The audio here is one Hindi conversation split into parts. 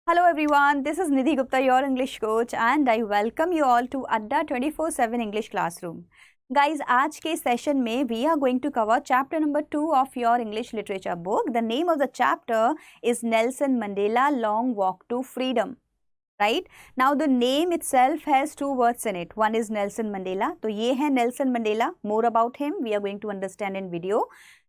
Hello everyone, this is Nidhi Gupta, your English coach, and I welcome you all to Adda 24/7 English Classroom. Guys, आज के सेशन में we are going to cover chapter number 2 of your English literature book. The name of the chapter is Nelson Mandela Long Walk to Freedom. Right? Now the name itself has two words in it. One is Nelson Mandela. तो ये है Nelson Mandela. More about him we are going to understand in video.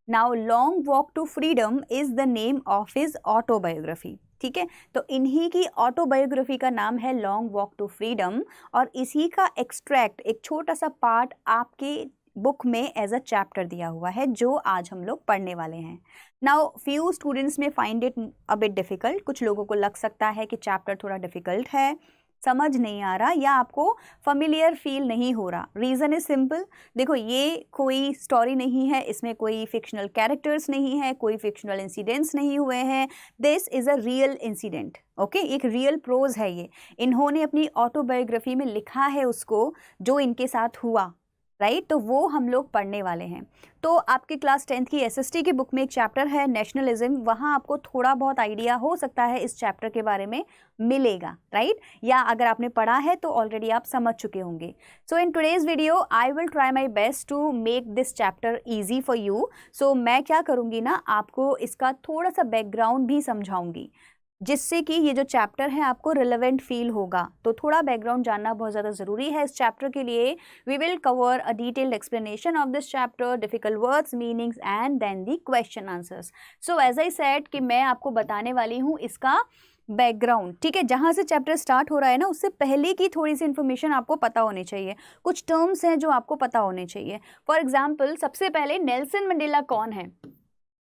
Now Long Walk to Freedom is the name of his autobiography. ठीक है, तो इन्हीं की ऑटोबायोग्राफी का नाम है लॉन्ग वॉक टू फ्रीडम और इसी का एक्सट्रैक्ट एक छोटा सा पार्ट आपके बुक में एज अ चैप्टर दिया हुआ है जो आज हम लोग पढ़ने वाले हैं. नाउ फ्यू स्टूडेंट्स में find it a bit difficult. कुछ लोगों को लग सकता है कि चैप्टर थोड़ा डिफिकल्ट है, समझ नहीं आ रहा या आपको फैमिलियर फील नहीं हो रहा. Reason is simple. देखो, ये कोई स्टोरी नहीं है, इसमें कोई फिक्शनल कैरेक्टर्स नहीं है, कोई फिक्शनल इंसिडेंट्स नहीं हुए हैं. This is a real incident. Okay, एक रियल प्रोज है ये. इन्होंने अपनी ऑटोबायोग्राफी में लिखा है उसको जो इनके साथ हुआ. राइट, तो वो हम लोग पढ़ने वाले हैं. तो आपके क्लास 10th की एसएसटी की बुक में एक चैप्टर है नेशनलिज्म. वहाँ आपको थोड़ा बहुत आइडिया हो सकता है इस चैप्टर के बारे में मिलेगा. राइट, या अगर आपने पढ़ा है तो ऑलरेडी आप समझ चुके होंगे. So in today's video I will try my best to make this chapter easy for you. So मैं क्या करूँगी ना, आपको इसका थोड़ा सा बैकग्राउंड भी समझाऊंगी जिससे कि ये जो चैप्टर है आपको रिलेवेंट फील होगा. तो थोड़ा बैकग्राउंड जानना बहुत ज़्यादा ज़रूरी है इस चैप्टर के लिए. We will cover a detailed explanation of this chapter, difficult words, meanings and then the question answers. So as I said कि मैं आपको बताने वाली हूँ इसका बैकग्राउंड. ठीक है, जहाँ से चैप्टर स्टार्ट हो रहा है ना उससे पहले की थोड़ी सी इन्फॉर्मेशन आपको पता होनी चाहिए. कुछ टर्म्स हैं जो आपको पता होने चाहिए. फॉर एग्जाम्पल, सबसे पहले नेल्सन मंडेला कौन है,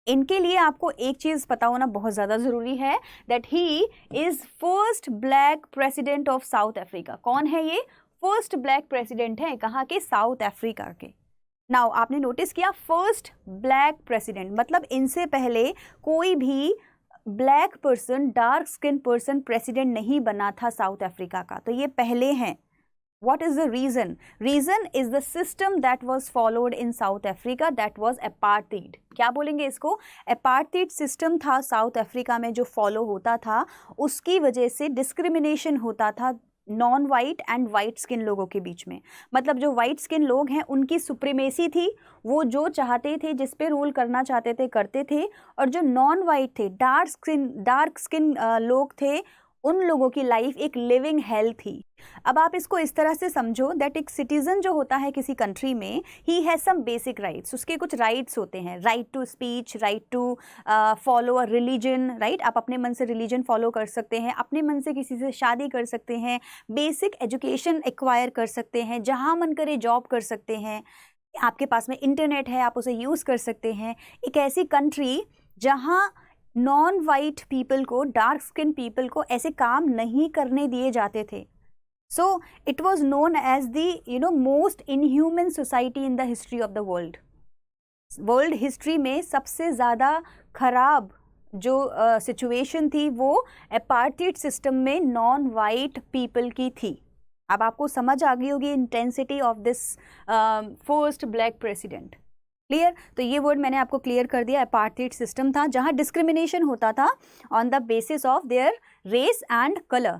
इनके लिए आपको एक चीज़ पता होना बहुत ज़्यादा ज़रूरी है, that he is first black president of South Africa. कौन है ये? फर्स्ट ब्लैक प्रेसिडेंट है. कहाँ के? साउथ अफ्रीका के. नाउ आपने नोटिस किया, फर्स्ट ब्लैक प्रेसिडेंट मतलब इनसे पहले कोई भी black person, dark skin person president नहीं बना था साउथ अफ्रीका का. तो ये पहले हैं. What is the reason? Reason is the system that was followed in South Africa, that was apartheid. क्या बोलेंगे इसको? apartheid system था साउथ अफ्रीका में जो फॉलो होता था, उसकी वजह से डिस्क्रिमिनेशन होता था non white and white skin लोगों के बीच में. मतलब जो वाइट स्किन लोग हैं उनकी सुप्रीमेसी थी, वो जो चाहते थे, जिस पे रूल करना चाहते थे करते थे, और जो नॉन वाइट थे, डार्क स्किन लोग थे, उन लोगों की लाइफ एक लिविंग हेल थी. अब आप इसको इस तरह से समझो दैट एक सिटीजन जो होता है किसी कंट्री में, he has some basic rights. उसके कुछ राइट्स होते हैं, right to speech, right to follow a religion. Right, आप अपने मन से रिलीजन फॉलो कर सकते हैं, अपने मन से किसी से शादी कर सकते हैं, बेसिक एजुकेशन एक्वायर कर सकते हैं, जहाँ मन करे जॉब कर सकते हैं, आपके पास में इंटरनेट है, आप उसे यूज़ कर सकते हैं. एक ऐसी कंट्री जहाँ नॉन वाइट पीपल को, डार्क स्किन पीपल को ऐसे काम नहीं करने दिए जाते थे. So it was known as the most inhuman society in the history of the world. World history में सबसे ज़्यादा खराब जो सिचुएशन थी वो अपार्थाइड सिस्टम में नॉन वाइट पीपल की थी. अब आपको समझ आ गई होगी intensity of this first black president. Clear? तो ये वर्ड मैंने आपको क्लियर कर दिया. अपार्थाइड सिस्टम था जहाँ डिस्क्रिमिनेशन होता था on the basis of their race and colour,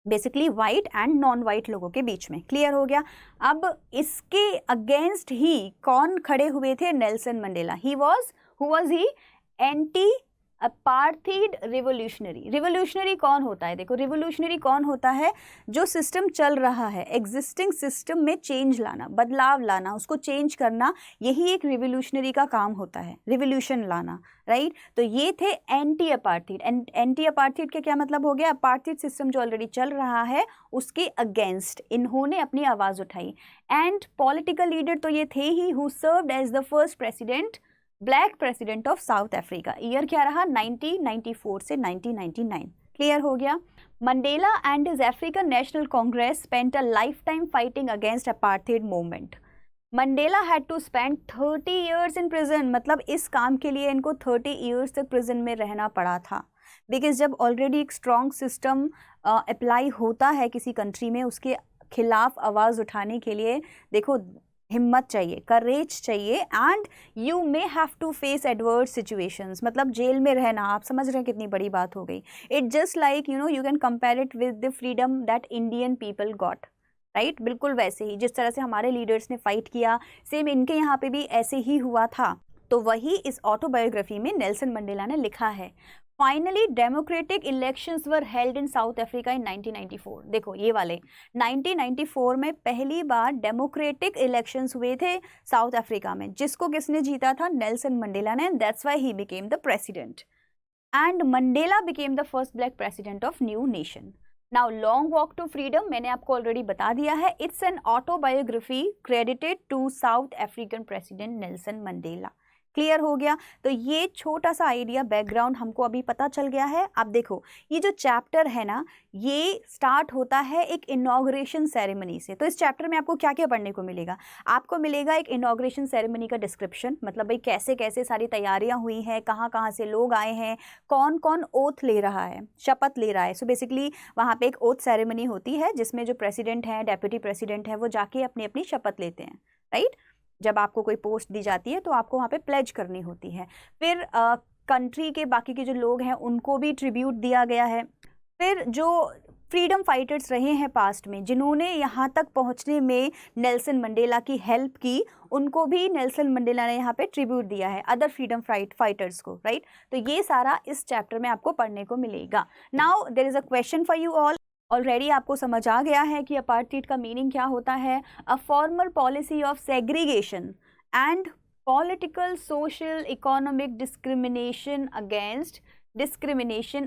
basically white and non white लोगों के बीच में. क्लियर हो गया? अब इसके अगेंस्ट ही कौन खड़े हुए थे? Nelson Mandela. He was, who was he? Anti apartheid revolutionary. Revolutionary कौन होता है? देखो, रिवोल्यूशनरी कौन होता है? जो सिस्टम चल रहा है, एग्जिस्टिंग सिस्टम में चेंज लाना, बदलाव लाना, उसको चेंज करना, यही एक रिवोल्यूशनरी का काम होता है, रिवोल्यूशन लाना. राइट, तो ये थे एंटी अपार्थाइड. एंटी अपार्थाइड का क्या मतलब हो गया? अपार्थाइड सिस्टम जो ऑलरेडी चल रहा है उसके अगेंस्ट इन्होंने अपनी आवाज़ उठाई. एंड पॉलिटिकल लीडर तो ये थे he who served as the first president, black president of South Africa. Year क्या रहा? 1994 से 1999. क्लियर हो गया? Mandela and his African National Congress spent a life time fighting against apartheid movement. Mandela had to spend 30 years in prison. मतलब इस काम के लिए इनको 30 ईयर्स तक प्रिजन में रहना पड़ा था. बिकॉज जब ऑलरेडी एक स्ट्रॉन्ग सिस्टम अप्लाई होता है किसी कंट्री में, उसके खिलाफ आवाज़ उठाने के लिए, देखो हिम्मत चाहिए, करेज चाहिए, and you may have to face adverse situations, मतलब जेल में रहना, आप समझ रहे हैं कितनी बड़ी बात हो गई। It just like you know you can compare it with the freedom that Indian people got, right. बिल्कुल वैसे ही जिस तरह से हमारे लीडर्स ने फाइट किया, सेम इनके यहाँ पे भी ऐसे ही हुआ था। तो वही इस ऑटोबायोग्राफी में नेल्सन मंडेला ने लिखा है। Finally democratic elections were held in South Africa in 1994। देखो ये वाले 1994 में पहली बार डेमोक्रेटिक इलेक्शंस हुए थे साउथ अफ्रीका में, जिसको किसने जीता था? नेल्सन मंडेला ने। That's why he became the president and Mandela became the first black president of new nation. Now long walk to freedom मैंने आपको ऑलरेडी बता दिया है, it's an autobiography credited to South African president Nelson Mandela. Clear हो गया? तो ये छोटा सा आइडिया बैकग्राउंड हमको अभी पता चल गया है। अब देखो ये जो चैप्टर है ना, ये स्टार्ट होता है एक इनॉग्रेशन सेरेमनी से। तो इस चैप्टर में आपको क्या क्या पढ़ने को मिलेगा? आपको मिलेगा एक इनॉग्रेशन सेरेमनी का डिस्क्रिप्शन, मतलब भाई कैसे कैसे सारी तैयारियां हुई हैं, कहाँ कहाँ से लोग आए हैं, कौन कौन ओथ ले रहा है, शपथ ले रहा है। सो बेसिकली वहाँ पे एक ओथ सेरेमनी होती है जिसमें जो प्रेसिडेंट है, डेप्यूटी प्रेसिडेंट है, वो जाके अपनी अपनी शपथ लेते हैं, राइट। जब आपको कोई पोस्ट दी जाती है तो आपको वहाँ पे प्लेज करनी होती है। फिर कंट्री के बाकी के जो लोग हैं उनको भी ट्रिब्यूट दिया गया है। फिर जो फ्रीडम फाइटर्स रहे हैं पास्ट में, जिन्होंने यहाँ तक पहुँचने में नेल्सन मंडेला की हेल्प की, उनको भी नेल्सन मंडेला ने यहाँ पे ट्रिब्यूट दिया है, अदर फ्रीडम फाइटर्स को, राइट। तो ये सारा इस चैप्टर में आपको पढ़ने को मिलेगा। Now there is a question for you all. Already आपको समझ आ गया है कि अपार्थाइड का मीनिंग क्या होता है। A formal policy of segregation and political, social, economic discrimination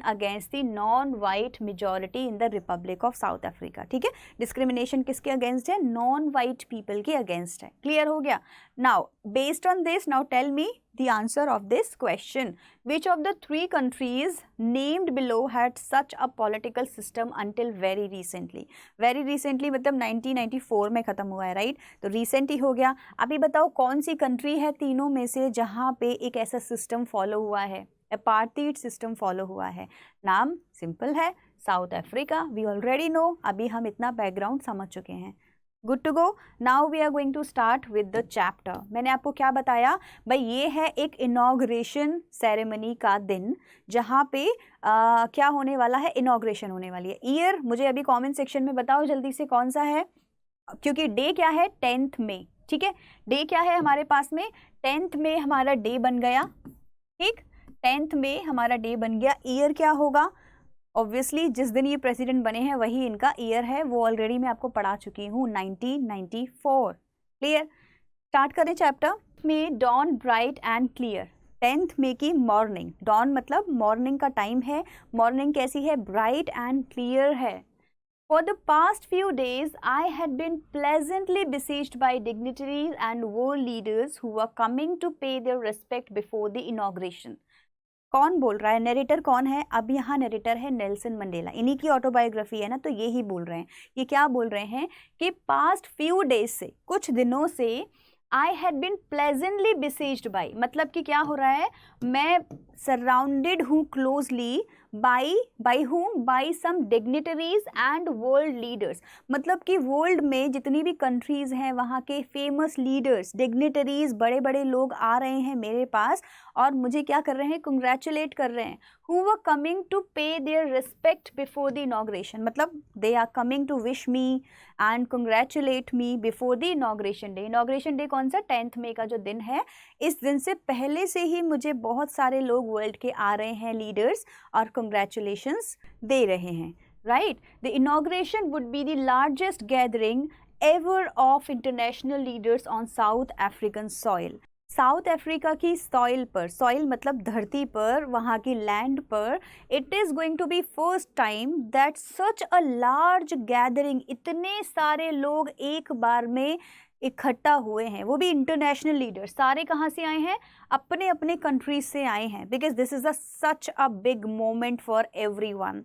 against the non white majority in the republic of South Africa. ठीक है, डिस्क्रिमिनेशन किसके अगेंस्ट है? नॉन वाइट पीपल के अगेंस्ट है। क्लियर हो गया? Now based on this, now tell me the answer of this question. Which of the three countries named below had such a political system until very recently? Very recently मतलब 1994 में ख़त्म हुआ है, राइट। तो रिसेंट ही हो गया। अभी बताओ कौन सी कंट्री है तीनों में से जहाँ पे एक ऐसा सिस्टम फॉलो हुआ है, अपार्थाइड सिस्टम फॉलो हुआ है? नाम सिंपल है, South Africa. We already know, अभी हम इतना बैकग्राउंड समझ चुके हैं। Good to go. Now we are going to start with the chapter. मैंने आपको क्या बताया भाई, ये है एक इनॉग्रेशन सेरेमनी का दिन, जहाँ पे क्या होने वाला है? इनॉग्रेशन होने वाली है। ईयर मुझे अभी कमेंट सेक्शन में बताओ जल्दी से कौन सा है, क्योंकि डे क्या है? 10th मई। ठीक है, डे क्या है हमारे पास में? 10th मई हमारा डे बन गया। ठीक, 10th मई हमारा डे बन गया। ईयर क्या होगा? ऑब्वियसली जिस दिन ये प्रेसिडेंट बने हैं वही इनका ईयर है, वो ऑलरेडी मैं आपको पढ़ा चुकी हूँ, 1994। क्लियर? स्टार्ट करें चैप्टर में। Dawn bright and clear, 10th मई की मॉर्निंग। डॉन मतलब मॉर्निंग का टाइम है, मॉर्निंग कैसी है? ब्राइट एंड क्लियर है। For the past few days, I had been pleasantly besieged by dignitaries and world leaders who were coming to pay their respect before the inauguration. कौन बोल रहा है? नरेटर कौन है? अब यहाँ नरेटर है नेल्सन मंडेला, इन्हीं की ऑटोबायोग्राफी है ना, तो ये ही बोल रहे हैं। ये क्या बोल रहे हैं कि पास्ट फ्यू डेज से, कुछ दिनों से, I had bin pleasantly besieged by, मतलब कि क्या हो रहा है? मैं सराउंडेड हूँ closely by whom? By some dignitaries and world leaders, मतलब कि वर्ल्ड में जितनी भी कंट्रीज हैं वहाँ के फेमस लीडर्स, डिग्निटरीज, बड़े बड़े लोग आ रहे हैं मेरे पास और मुझे क्या कर रहे हैं? कंग्रेचुलेट कर रहे हैं। who were coming to pay their respect before the inauguration, मतलब they are coming to wish me and congratulate me before the inauguration day. inauguration day कौन सा? 10th मई का जो दिन है, इस दिन से पहले से ही मुझे बहुत सारे लोग वर्ल्ड के आ रहे हैं लीडर्स और कंग्रेचुलेशंस दे रहे हैं, right. The inauguration would be the largest gathering ever of international leaders on South African soil. South Africa की सॉइल पर, सॉइल मतलब धरती पर, वहाँ की लैंड पर, it is going to be first time that such a large gathering, इतने सारे लोग एक बार में इकट्ठा हुए हैं, वो भी इंटरनेशनल लीडर्स। सारे कहाँ से आए हैं? अपने अपने कंट्रीज से आए हैं, because this is such a big moment for everyone.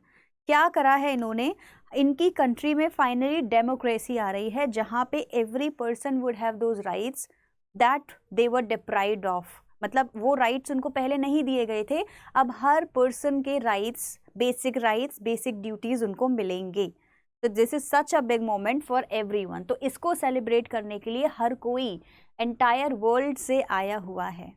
क्या करा है इन्होंने? इनकी कंट्री में फाइनली डेमोक्रेसी आ रही है, जहाँ पे every person would have those rights that they were deprived of, मतलब वो राइट्स उनको पहले नहीं दिए गए थे, अब हर पर्सन के राइट्स, बेसिक ड्यूटीज़ उनको मिलेंगे। तो this is such a big moment for everyone. तो इसको सेलिब्रेट करने के लिए हर कोई एंटायर वर्ल्ड से आया हुआ है।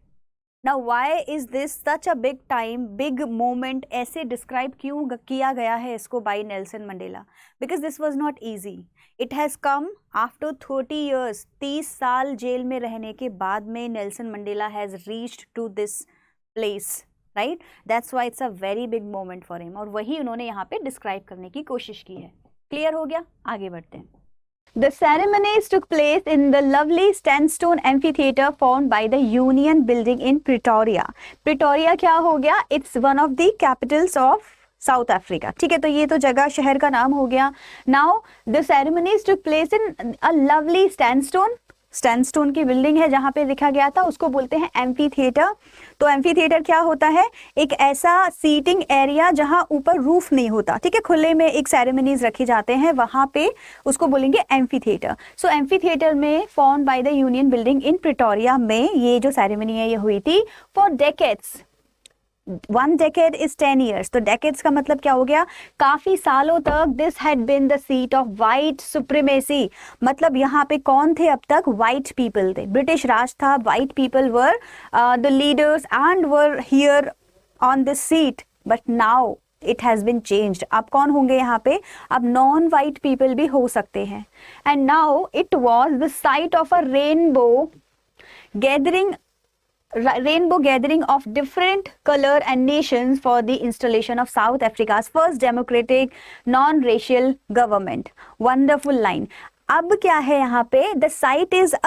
Now why is this such a big time, big moment, ऐसे डिस्क्राइब क्यों किया गया है इसको by Nelson Mandela? Because this was not easy. It has come after 30 years, 30 साल जेल में रहने के बाद में Nelson Mandela has reached to this place, right? That's why it's a very big moment for him. और वही उन्होंने यहाँ पे डिस्क्राइब करने की कोशिश की है। क्लियर हो गया? आगे बढ़ते हैं। The ceremonies took place in the lovely sandstone amphitheater formed by the Union Building in Pretoria. Pretoria क्या हो गया? It's one of the capitals of south Africa. ठीक है, तो ये तो जगह शहर का नाम हो गया। Now the ceremonies took place in a lovely sandstone की बिल्डिंग है जहां पे लिखा गया था, उसको बोलते हैं एम्फी थिएटर। तो एम्फी थिएटर क्या होता है? एक ऐसा सीटिंग एरिया जहां ऊपर रूफ नहीं होता, ठीक है, खुले में एक सेरेमनीज रखे जाते हैं, वहां पे उसको बोलेंगे एम्फी थिएटर। सो एम्फी थिएटर में form by the union building in Pretoria में ये जो सेरेमनी है ये हुई थी for decades. 1 decade is 10 years। तो decades का मतलब क्या हो गया? काफी सालों तक this had been the seat of white supremacy. मतलब यहाँ पे कौन थे अब तक? वाइट पीपल थे, ब्रिटिश राज था, white people were the leaders and were here on this seat. But now it has been changed. अब कौन होंगे यहाँ पे? अब नॉन वाइट पीपल भी हो सकते हैं। And now it was the site of a rainbow gathering of different color and nations for the installation of South Africa's first democratic non-racial government। Wonderful line। अब क्या है यहाँ पे? The site is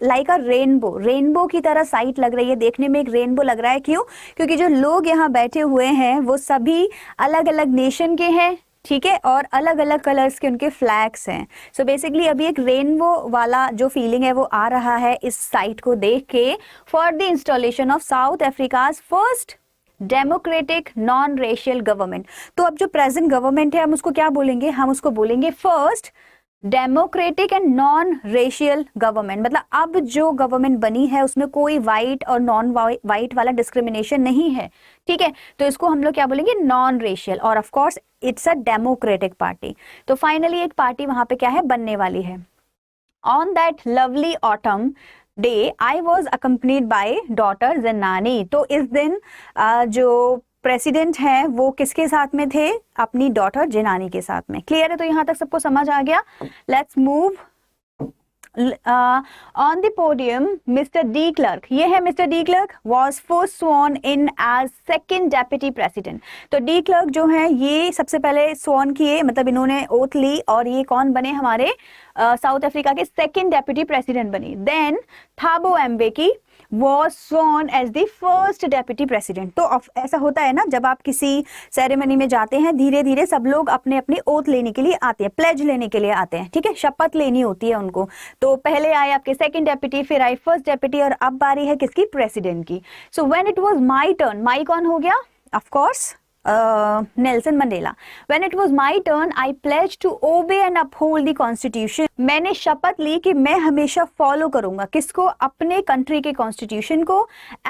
like a rainbow। Rainbow की तरह साइट लग रही है, देखने में एक रेनबो लग रहा है। क्यों? क्योंकि जो लोग यहाँ बैठे हुए हैं वो सभी अलग अलग नेशन के हैं, ठीक है, और अलग अलग कलर्स के उनके फ्लैग्स हैं। सो बेसिकली अभी एक रेनबो वाला जो फीलिंग है वो आ रहा है इस साइट को देख के, for the installation of south Africa's first democratic non racial government. तो अब जो प्रेजेंट गवर्नमेंट है हम उसको क्या बोलेंगे? हम उसको बोलेंगे first democratic and non racial government. मतलब अब जो गवर्नमेंट बनी है उसमें कोई वाइट और नॉन वाइट वाला डिस्क्रिमिनेशन नहीं है, ठीक है, तो इसको हम लोग क्या बोलेंगे? Non racial. और of course it's a democratic party. तो फाइनली एक पार्टी वहां पे क्या है? बनने वाली है। On that lovely autumn day I was accompanied by daughter Zenani. तो इस दिन जो प्रेसिडेंट हैं वो किसके साथ में थे? अपनी डॉटर जिनानी के साथ में। क्लियर है? तो यहां तक सबको समझ आ गया। Let's move on the podium mister de Klerk. ये है mister de Klerk, was first sworn in as second deputy president. तो डी क्लर्क जो है ये सबसे पहले स्वॉर्न किए, मतलब इन्होंने ओथ ली, और ये कौन बने? हमारे साउथ अफ्रीका के सेकेंड डेप्यूटी प्रेसिडेंट बने। Then Thabo Mbeki was sworn as the first deputy president। तो ऐसा होता है ना, जब आप किसी सेरेमनी में जाते हैं धीरे धीरे सब लोग अपने अपने ओथ लेने के लिए आते हैं, प्लेज लेने के लिए आते हैं, ठीक है, शपथ लेनी होती है उनको। तो पहले आए आपके सेकंड डेप्यूटी, फिर आई फर्स्ट डेप्यूटी, और अब बारी है किसकी? प्रेसिडेंट की। So when it was my turn, my कौन हो गया? Of course Nelson Mandela. When it was my turn, I pledged to obey and uphold the constitution। मैंने शपथ ली कि मैं हमेशा फॉलो करूंगा किसको? अपने कंट्री के कॉन्स्टिट्यूशन को।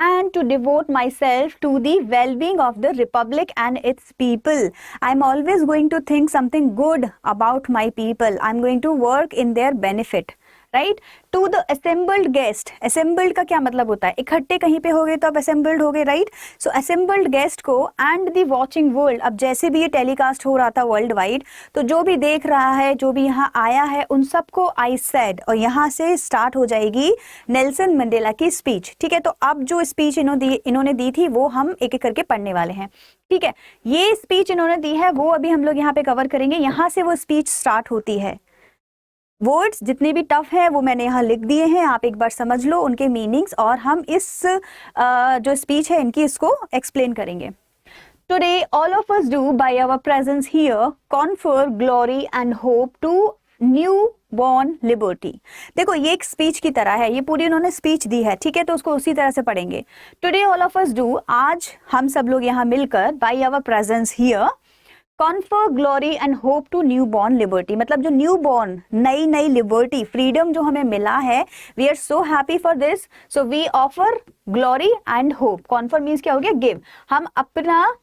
and to devote myself to the well-being of the republic and its people। I'm always going to think something good about my people। I'm going to work in their benefit। Right? To the assembled guest. Assembled का क्या मतलब होता है? इकट्ठे कहीं पे हो गए तो अब असेंबल्ड हो गए, राइट? सो असेंबल्ड गेस्ट को एंड द वॉचिंग वर्ल्ड। अब जैसे भी ये टेलीकास्ट हो रहा था वर्ल्ड वाइड, तो जो भी देख रहा है, जो भी यहाँ आया है, उन सबको आई सेड, और यहाँ से स्टार्ट हो जाएगी नेल्सन मंडेला की स्पीच, ठीक है? तो अब जो स्पीच इन्होंने दी थी वो हम एक एक करके पढ़ने वाले हैं, ठीक है? ये स्पीच इन्होंने दी है वो अभी हम लोग यहाँ पे कवर करेंगे। यहाँ से वो स्पीच स्टार्ट होती है। वर्ड्स जितने भी टफ है वो मैंने यहाँ लिख दिए हैं, आप एक बार समझ लो उनके मीनिंग्स, और हम इस जो स्पीच है इनकी इसको एक्सप्लेन करेंगे। Today all of us do by our presence here confer glory and hope to new born liberty. देखो ये एक स्पीच की तरह है, ये पूरी उन्होंने स्पीच दी है, ठीक है? तो उसको उसी तरह से पढ़ेंगे। Today all of us do, आज हम सब लोग यहाँ मिलकर, by our presence here confer glory and hope to new born liberty. मतलब जो न्यू बॉर्न, नई नई लिबर्टी, फ्रीडम जो हमें मिला है, we are so happy for this. So we offer glory and hope. Confer means क्या हो गया? गिव। हम अपना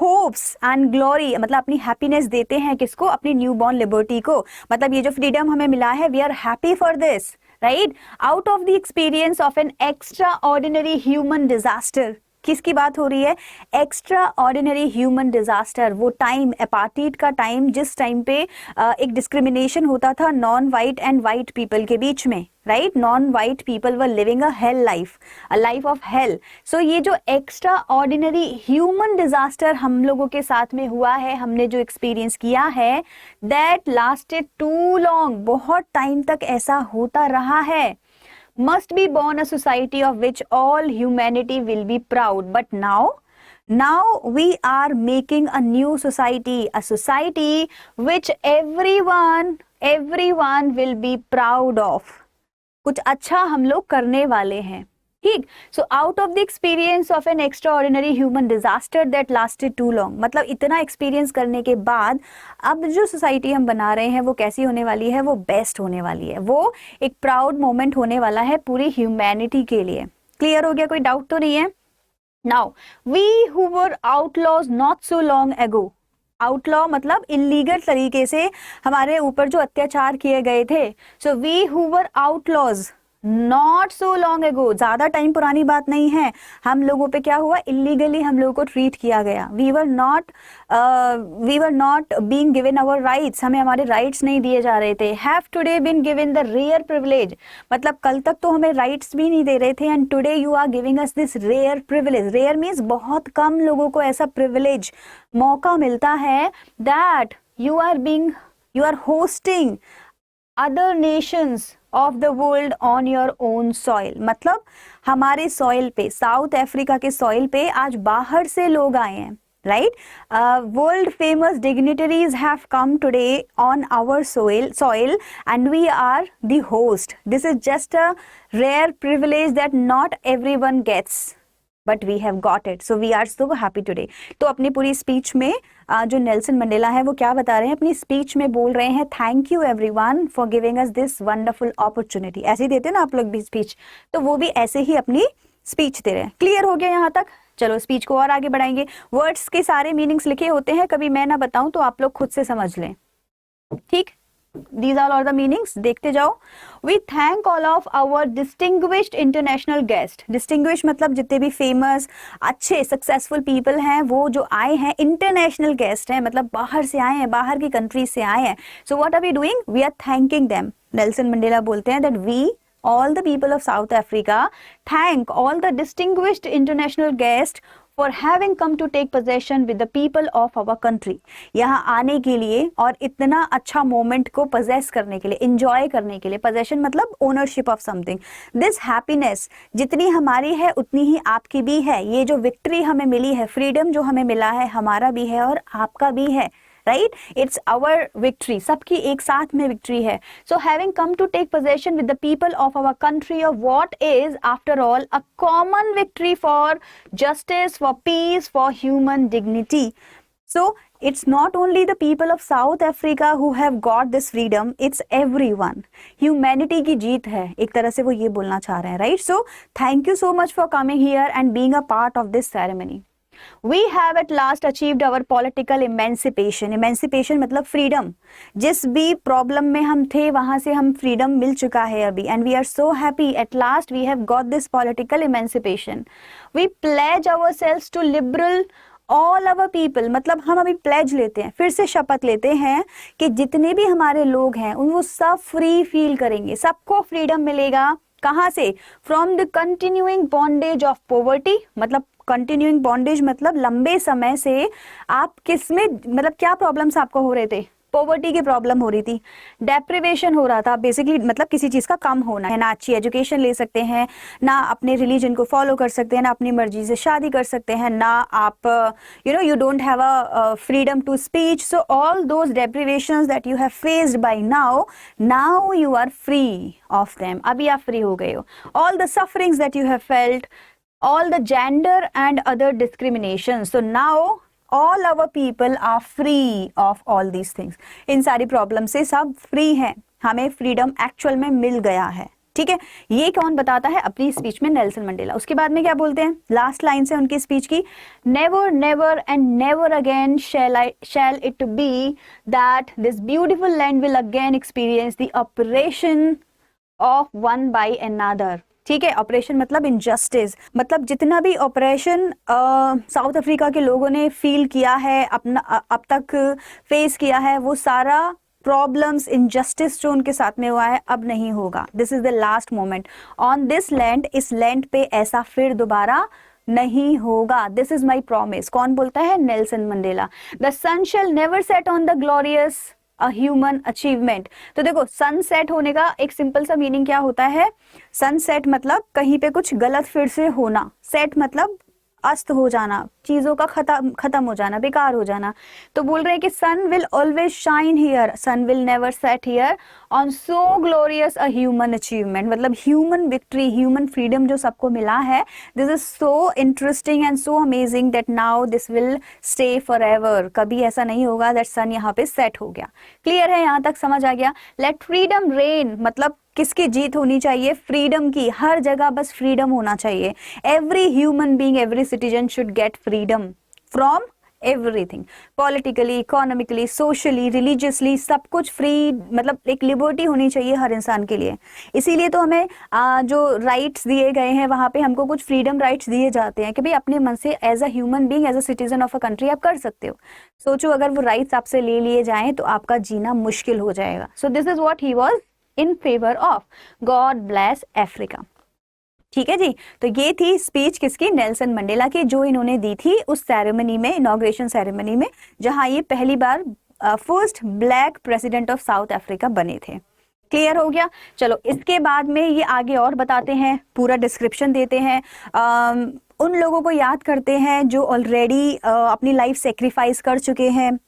होप्स एंड ग्लोरी, मतलब अपनी हैप्पीनेस देते हैं किसको, अपनी न्यू बॉर्न लिबर्टी को। मतलब ये जो फ्रीडम हमें मिला है, we are happy for this, right. Out of the experience of an extraordinary human disaster, किसकी बात हो रही है, एक्स्ट्रा ऑर्डिनरी ह्यूमन डिजास्टर। वो टाइम, अपार्थाइड का टाइम, जिस टाइम पे एक डिस्क्रिमिनेशन होता था non white and white people के बीच में, right. Non white people were living a hell life, a life of hell. So ये जो एक्स्ट्रा ऑर्डिनरी ह्यूमन डिजास्टर हम लोगों के साथ में हुआ है, हमने जो एक्सपीरियंस किया है, दैट लास्टेड टू लॉन्ग, बहुत टाइम तक ऐसा होता रहा है। must be born a society of which all humanity will be proud. But now we are making a new society, a society which everyone will be proud of. कुछ अच्छा हम लोग करने वाले हैं, ठीक। So out of the experience of an extraordinary human disaster that lasted too long, मतलब इतना एक्सपीरियंस करने के बाद अब जो सोसाइटी हम बना रहे हैं वो कैसी होने वाली है, वो बेस्ट होने वाली है, वो एक प्राउड मोमेंट होने वाला है पूरी ह्यूमैनिटी के लिए। क्लियर हो गया, कोई डाउट तो नहीं है। Now we who were outlaws not so long ago, outlaw मतलब इलीगल तरीके से हमारे ऊपर जो अत्याचार किए गए थे। So we who were outlaws not so long ago, ज्यादा टाइम पुरानी बात नहीं है, हम लोगों पे क्या हुआ, इलीगली हम लोगों को ट्रीट किया गया। We were not being given our rights, हमें हमारे राइट्स नहीं दिए जा रहे थे। Have today been given the rare privilege, मतलब कल तक तो हमें राइट्स भी नहीं दे रहे थे, and today you are giving us this rare privilege. Rare means बहुत कम लोगों को ऐसा प्रिविलेज, मौका मिलता है, that you are hosting other nations of the world on your own soil. मतलब हमारे सॉइल पे, साउथ अफ्रीका के सॉइल पे आज बाहर से लोग आए हैं, right. World famous dignitaries have come today on our soil and we are the host. This is just a rare privilege that not everyone gets, but we have got it, so we are so happy today. तो अपनी पूरी स्पीच में जो नेल्सन मंडेला है वो क्या बता रहे हैं, अपनी स्पीच में बोल रहे हैं, thank you everyone for giving us this wonderful opportunity. ऐसे ही देते हैं ना आप लोग भी स्पीच, तो वो भी ऐसे ही अपनी स्पीच दे रहे हैं। क्लियर हो गया यहाँ तक? चलो स्पीच को और आगे बढ़ाएंगे। वर्ड्स के सारे मीनिंग्स लिखे होते हैं, कभी मैं ना बताऊं तो आप लोग खुद से समझ लें, ठीक। These are all the meanings, देखते जाओ। We thank all of our distinguished international guests. Distinguished मतलब जितने भी famous, अच्छे, successful people हैं, वो जो आए हैं, international guest हैं, मतलब बाहर से आए हैं, बाहर की country से आए हैं। So what are we doing? We are thanking them. Nelson Mandela बोलते हैं that we, all the people of South Africa, thank all the distinguished international guests for having come to take possession with the people of our country. यहाँ आने के लिए और इतना अच्छा मोमेंट को possess करने के लिए, enjoy करने के लिए, possession मतलब ownership of something. This happiness जितनी हमारी है उतनी ही आपकी भी है। ये जो victory हमें मिली है, freedom जो हमें मिला है, हमारा भी है और आपका भी है, right? It's our victory. सबकी एक साथ में victory है। So having come to take possession with the people of our country of what is, after all, a common victory for justice, for peace, for human dignity. So it's not only the people of South Africa who have got this freedom, it's everyone. Humanity की जीत है, एक तरह से वो ये बोलना चाह रहे हैं, right? So thank you so much for coming here and being a part of this ceremony. We have at last achieved our political emancipation. Emancipation मतलब freedom. जिस भी problem में हम थे वहाँ से हम freedom मिल चुका है अभी, and we are so happy at last we have got this political emancipation. We pledge ourselves to liberal all our people. मतलब हम अभी pledge लेते हैं, फिर से शपथ लेते हैं कि जितने भी हमारे लोग हैं उनको सब free feel करेंगे, सबको freedom मिलेगा। कहाँ से? From the continuing bondage of poverty, मतलब कंटिन्यूइंग बॉन्डेज मतलब लंबे समय से आप किस में, मतलब क्या प्रॉब्लम्स आपको हो रहे थे, पॉवर्टी की प्रॉब्लम हो रही थी, डेप्रिवेशन हो रहा था, बेसिकली मतलब किसी चीज़ का कम होना है, ना अच्छी एजुकेशन ले सकते हैं, ना अपने रिलीजन को फॉलो कर सकते हैं, ना अपनी मर्जी से शादी कर सकते हैं, ना आप you don't have a freedom to speech. So all those deprivations that you have faced by now you are free of them. अभी आप फ्री हो गए हो। All the sufferings that you have felt, all the gender and other discriminations, so now all our people are free of all these things. इन सारी प्रॉब्लम से सब फ्री हैं, हमें फ्रीडम एक्चुअल में मिल गया है। ठीक है, ये कौन बताता है अपनी स्पीच में? Nelson Mandela. उसके बाद में क्या बोलते हैं, लास्ट लाइन से उनकी स्पीच की, never never and never again shall it be that this beautiful land will again experience the oppression of one by another. ठीक है, ऑपरेशन मतलब इनजस्टिस, मतलब जितना भी ऑपरेशन साउथ अफ्रीका के लोगों ने फील किया है, अपना अब तक फेस किया है, वो सारा प्रॉब्लम्स, इनजस्टिस जो उनके साथ में हुआ है, अब नहीं होगा। This is the last moment on this land, इस लैंड पे ऐसा फिर दोबारा नहीं होगा। This is my promise. कौन बोलता है? Nelson Mandela. The sun shall never set on the glorious a human achievement. तो देखो, सनसेट होने का एक सिंपल सा मीनिंग क्या होता है? सनसेट मतलब कहीं पे कुछ गलत फिर से होना, सेट मतलब अस्त हो जाना, चीजों का खत्म हो जाना, बेकार हो जाना। तो बोल रहे हैं कि sun will always shine here, sun will never set here on so glorious a human achievement, मतलब ह्यूमन विक्ट्री, ह्यूमन फ्रीडम जो सबको मिला है, this is so interesting and so amazing that now this will stay forever. कभी ऐसा नहीं होगा दैट सन यहाँ पे सेट हो गया। क्लियर है? यहाँ तक समझ आ गया? लेट फ्रीडम रेन, मतलब किसकी जीत होनी चाहिए? फ्रीडम की। हर जगह बस फ्रीडम होना चाहिए। Every human being, every citizen should get freedom from everything, politically, economically, socially, religiously, सब कुछ फ्री, मतलब एक लिबर्टी होनी चाहिए हर इंसान के लिए। इसीलिए तो हमें जो राइट्स दिए गए हैं, वहाँ पे हमको कुछ फ्रीडम राइट्स दिए जाते हैं कि भाई अपने मन से as a human being, as a citizen of a country आप कर सकते हो। सोचो अगर वो राइट्स आपसे ले लिए जाएं तो आपका जीना मुश्किल हो जाएगा। सो this is what he was in favour of. God bless Africa. ठीक है जी, तो ये थी स्पीच किसकी? नेल्सन मंडेला की, जो इन्होंने दी थी उस सेरेमनी में, इनॉग्रेशन सेरेमनी में, जहां ये पहली बार first black president of South Africa बने थे। क्लियर हो गया? चलो, इसके बाद में ये आगे और बताते हैं, पूरा डिस्क्रिप्शन देते हैं, उन लोगों को याद करते हैं जो ऑलरेडी अपनी लाइफ सेक्रीफाइस कर चुके हैं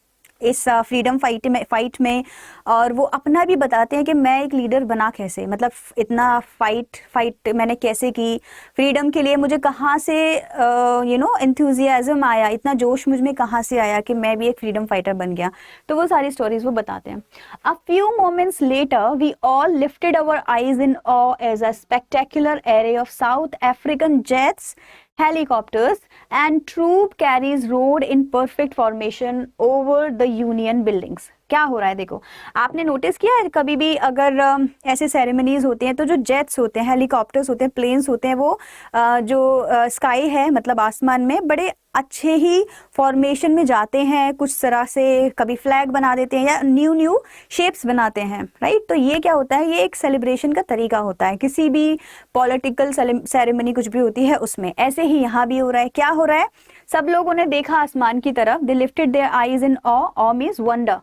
इस फ्रीडम फाइट में, और वो अपना भी बताते हैं कि मैं एक लीडर बना कैसे, मतलब इतना फाइट मैंने कैसे की फ्रीडम के लिए, मुझे कहाँ से एंथुजियाज्म आया, इतना जोश मुझ में कहाँ से आया कि मैं भी एक फ्रीडम फाइटर बन गया। तो वो सारी स्टोरीज वो बताते हैं। A few moments later we all lifted our eyes in awe as a spectacular array of South African jets, helicopters and troop carriers rode in perfect formation over the Union buildings। क्या हो रहा है देखो, आपने नोटिस किया है कभी भी अगर ऐसे सेरेमनीज होते हैं तो जो जेट्स होते हैं, हेलीकॉप्टर्स होते हैं, प्लेन्स होते हैं, वो जो स्काई है मतलब आसमान में बड़े अच्छे ही फॉर्मेशन में जाते हैं, कुछ तरह से कभी फ्लैग बना देते हैं या न्यू शेप्स बनाते हैं, राइट। तो ये क्या होता है, ये एक सेलिब्रेशन का तरीका होता है किसी भी पॉलिटिकल सेरेमनी कुछ भी होती है उसमें। ऐसे ही यहाँ भी हो रहा है। क्या हो रहा है, सब लोगों ने देखा आसमान की तरफ, they lifted their eyes in awe means wonder,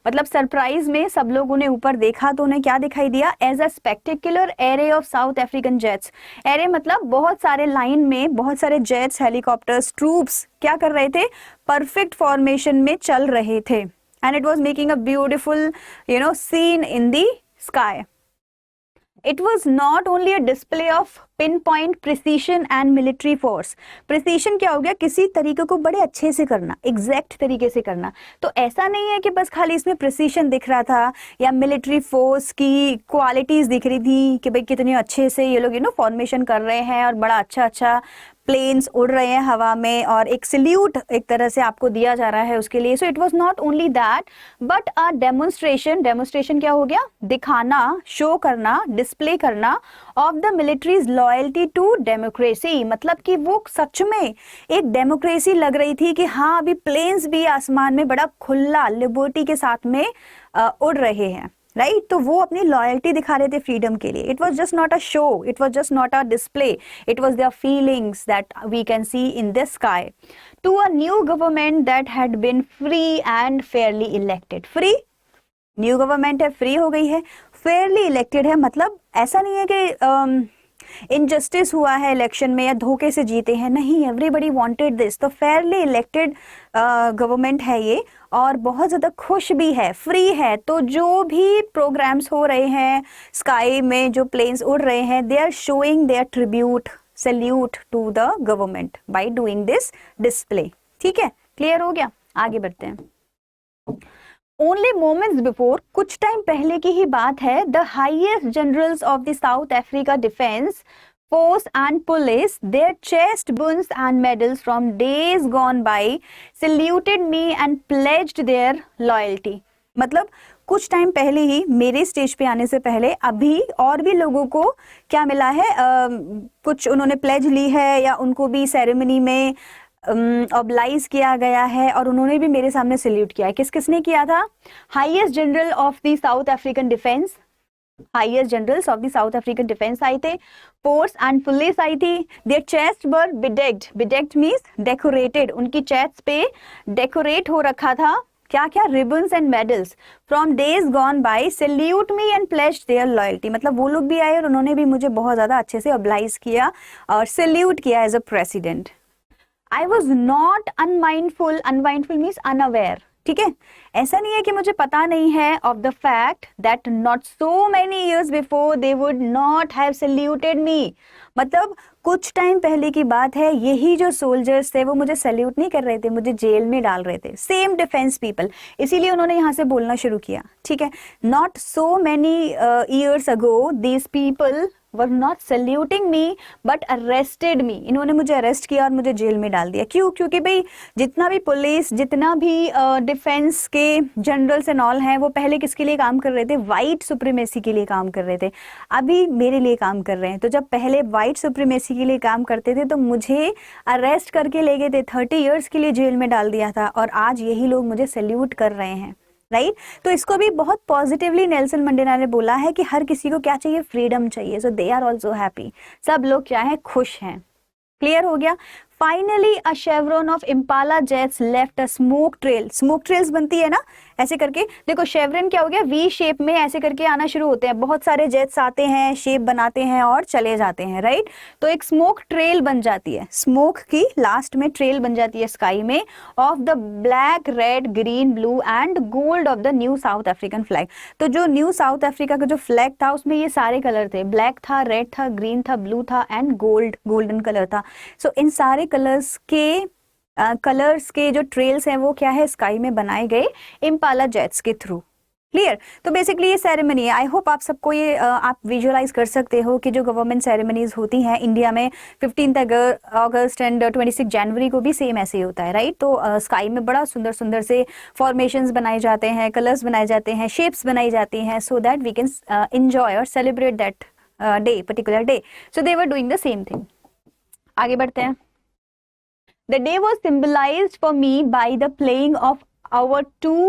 मतलब सरप्राइज में सब लोगों ने ऊपर देखा तो उन्हें क्या दिखाई दिया? As a spectacular array of South African jets. Array मतलब बहुत सारे लाइन में बहुत सारे जेट्स, हेलीकॉप्टर्स, ट्रूप्स क्या कर रहे थे? परफेक्ट फॉर्मेशन में चल रहे थे। And it was making a beautiful seen in the sky. It was not only a display of pinpoint precision and military force। precision क्या हो गया? किसी तरीके को बड़े अच्छे से करना, एग्जैक्ट तरीके से करना। तो ऐसा नहीं है कि बस खाली इसमें precision दिख रहा था या मिलिट्री फोर्स की क्वालिटीज दिख रही थी कि भाई कितने अच्छे से ये लोग फॉर्मेशन कर रहे हैं और बड़ा अच्छा प्लेन्स उड़ रहे हैं हवा में और एक सल्यूट एक तरह से आपको दिया जा रहा है उसके लिए। So it was not only that but a demonstration क्या हो गया? दिखाना, शो करना, डिस्प्ले करना of the military's loyalty to democracy. मतलब कि वो सच में एक डेमोक्रेसी लग रही थी कि हाँ अभी प्लेन्स भी आसमान में बड़ा खुला लिबर्टी के साथ में उड़ रहे हैं, राइट। तो वो अपनी लॉयल्टी दिखा रहे थे फ्रीडम के लिए। It was just not a show, it was just not a display, it was their feelings that we can see in this sky to a new government that had been free and fairly elected. Free, new government है, फ्री हो गई है, फेयरली इलेक्टेड है, मतलब ऐसा नहीं है कि इनजस्टिस हुआ है इलेक्शन में या धोखे से जीते हैं, नहीं, एवरीबडी वांटेड दिस। तो फेयरली इलेक्टेड गवर्नमेंट है ये और बहुत ज़्यादा खुश भी है, फ्री है। तो जो भी प्रोग्राम्स हो रहे हैं स्काई में, जो प्लेन्स उड़ रहे हैं, they are showing their tribute, salute to the government by doing this display. ठीक है, क्लियर हो गया? आगे बढ़ते हैं। ओनली मोमेंट्स बिफोर, कुछ टाइम पहले की ही बात है, the highest generals of the South Africa defence force and police, their chest buns and medals from days gone by, saluted me and pledged their loyalty. मतलब कुछ टाइम पहले ही, मेरे स्टेज पे आने से पहले अभी और भी लोगों को क्या मिला है, कुछ उन्होंने प्लेज ली है या उनको भी सेरेमनी में ऑब्लाइज किया गया है और उन्होंने भी मेरे सामने सल्यूट किया है. किस किसने किया था? Highest general of the South African defence, highest generals of the South African defence आए थे, फोर्स एंड पुलिस आई थी. Their chest were bedecked, bedecked means decorated, उनकी चेस्ट पे डेकोरेट हो रखा था क्या क्या, ribbons and medals. From days gone by salute me and pledged their loyalty, मतलब वो लोग भी आए और उन्होंने भी मुझे बहुत ज्यादा अच्छे से ऑब्लाइज किया और सैल्यूट किया as a president. I was not unmindful, unmindful means unaware, ठीक है. ऐसा नहीं है कि मुझे पता नहीं है of the fact that not so many years before they would not have saluted me. मतलब कुछ टाइम पहले की बात है, यही जो सोल्जर्स थे वो मुझे सैल्यूट नहीं कर रहे थे, मुझे जेल में डाल रहे थे. सेम डिफेंस पीपल, इसीलिए उन्होंने यहाँ से बोलना शुरू किया, ठीक है. Not so many years ago these people were not saluting me but arrested me. इन्होंने मुझे अरेस्ट किया और मुझे जेल में डाल दिया. क्यों? क्योंकि भाई जितना भी पुलिस, जितना भी डिफेंस के जनरल्स एंड ऑल हैं, वो पहले किसके लिए काम कर रहे थे? वाइट सुप्रीमेसी के लिए काम कर रहे थे. अभी मेरे लिए काम कर रहे हैं. तो जब पहले वाइट सुप्रीमेसी के लिए काम करते थे तो मुझे अरेस्ट करके ले गए थे, 30 ईयर्स के लिए जेल में डाल दिया था, और आज यही लोग मुझे सैल्यूट कर रहे हैं, राइट. तो इसको भी बहुत पॉजिटिवली नेल्सन मंडेला ने बोला है कि हर किसी को क्या चाहिए? फ्रीडम चाहिए. So they are also happy, सब लोग क्या है? खुश हैं. क्लियर हो गया. Finally a chevron of Impala jets left a smoke trail. Smoke trails बनती है ना ऐसे करके, देखो शेवरन क्या हो गया? वी शेप में ऐसे करके आना शुरू होते हैं, बहुत सारे जेट्स आते हैं, शेप बनाते हैं और चले जाते हैं, राइट. तो एक स्मोक ट्रेल बन जाती है, स्मोक की लास्ट में ट्रेल बन जाती है स्काई में, of the black, red, green, blue and gold of the new south African flag. तो जो न्यू साउथ अफ्रीका का जो फ्लैग था उसमें ये सारे कलर थे, ब्लैक था, रेड था, ग्रीन था, ब्लू था एंड गोल्ड, गोल्डन कलर था. सो इन सारे कलर्स के जो ट्रेल्स हैं वो क्या है? स्काई में बनाए गए इम्पाला जेट्स के थ्रू. क्लियर. तो बेसिकली ये सेरेमनी है. आई होप आप सबको ये आप विजुअलाइज कर सकते हो कि जो गवर्नमेंट सेरेमनीज होती हैं इंडिया में 15 अगस्त एंड 26 जनवरी को भी सेम ऐसे ही होता है, राइट. तो स्काई में बड़ा सुंदर सुंदर से फॉर्मेशंस बनाए जाते हैं, कलर्स बनाए जाते हैं, शेप्स बनाई जाती हैं, so that we can enjoy or celebrate that day, particular day. So they were doing the same thing. आगे बढ़ते हैं. The day was symbolized for me by the playing of our 2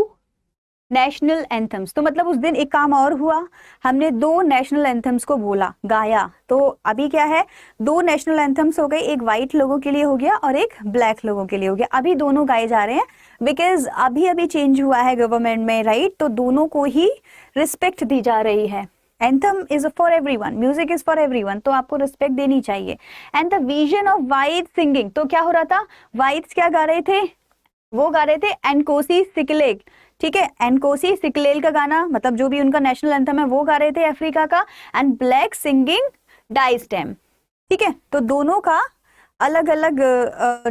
national anthems. तो मतलब उस दिन एक काम और हुआ, हमने 2 नेशनल एंथम्स को बोला, गाया. तो अभी क्या है? 2 नेशनल एंथम्स हो गए, एक वाइट लोगों के लिए हो गया और एक ब्लैक लोगों के लिए हो गया. अभी दोनों गाए जा रहे हैं बिकॉज अभी चेंज हुआ है गवर्नमेंट में, राइट. तो दोनों को ही रिस्पेक्ट दी जा रही है. Anthem is for everyone, music is for everyone, तो आपको रिस्पेक्ट देनी चाहिए. And the vision of white singing, तो क्या हो रहा था? वाइट्स क्या गा रहे थे? वो गा रहे थे एनकोसी सिकलेल, ठीक है. एनकोसी सिकलेल का गाना, मतलब जो भी उनका नेशनल एंथम है वो गा रहे थे अफ्रीका का. एंड ब्लैक सिंगिंग डाइस्टेम, ठीक है. तो दोनों का अलग अलग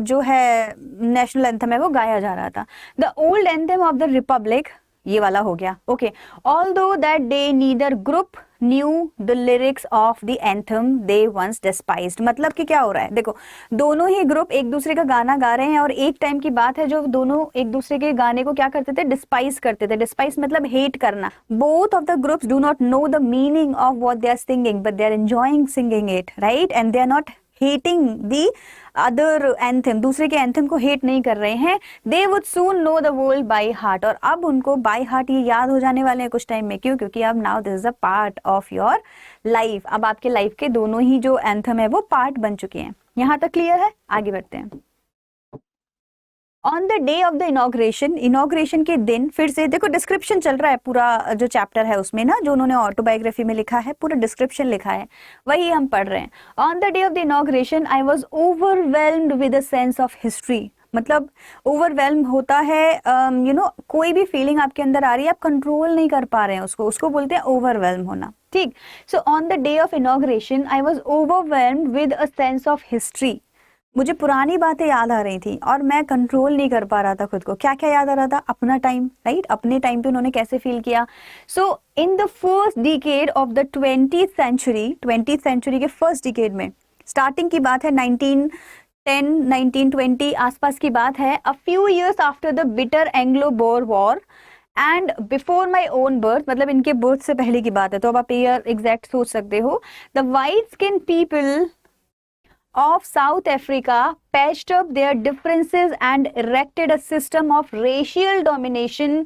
जो है नेशनल एंथम है वो गाया जा रहा था. The old anthem of the republic, ये वाला हो गया, okay. Although that day neither group knew the lyrics of the anthem they once despised. मतलब कि क्या हो रहा है? देखो दोनों ही ग्रुप एक दूसरे का गाना गा रहे हैं और एक टाइम की बात है जो दोनों एक दूसरे के गाने को क्या करते थे? डिस्पाइज करते थे. डिस्पाइज मतलब हेट करना. Both of the groups do not know the meaning of what they are singing but they are enjoying singing it, right. And they are not hating the other anthem, दूसरे के एंथम को हेट नहीं कर रहे हैं. They would soon know the world by heart, और अब उनको बाय हार्ट ये याद हो जाने वाले हैं कुछ टाइम में. क्यों? क्योंकि अब now this is a part of your life. अब आपके लाइफ के दोनों ही जो एंथम है वो पार्ट बन चुके हैं. यहाँ तक क्लियर है? आगे बढ़ते हैं. On the day of the inauguration, inauguration के दिन, फिर से देखो डिस्क्रिप्शन चल रहा है पूरा जो चैप्टर है उसमें ना, जो उन्होंने ऑटोबायोग्राफी में लिखा है पूरा डिस्क्रिप्शन लिखा है, वही हम पढ़ रहे हैं. On the day of the inauguration I was overwhelmed with a sense of history. मतलब ओवरवेल्म होता है कोई भी फीलिंग आपके अंदर आ रही है, आप कंट्रोल नहीं कर पा रहे हैं उसको बोलते हैं ओवरवेल्म होना, ठीक. So on the day of inauguration I was overwhelmed with a sense of history. मुझे पुरानी बातें याद आ रही थी और मैं कंट्रोल नहीं कर पा रहा था खुद को। क्या क्या याद आ रहा था? अपना टाइम, राइट, अपने टाइम पे उन्होंने कैसे फील किया। So in the first decade of the 20th century, 20th century के फर्स्ट डिकेड में, स्टार्टिंग की बात है 1910 1920 आसपास की बात है। A few years after the bitter Anglo Boer war and before my own birth, मतलब इनके बर्थ से पहले की बात है, तो अब आप ईयर एग्जैक्ट सोच सकते हो। The white skin people of South Africa patched up their differences and erected a system of racial domination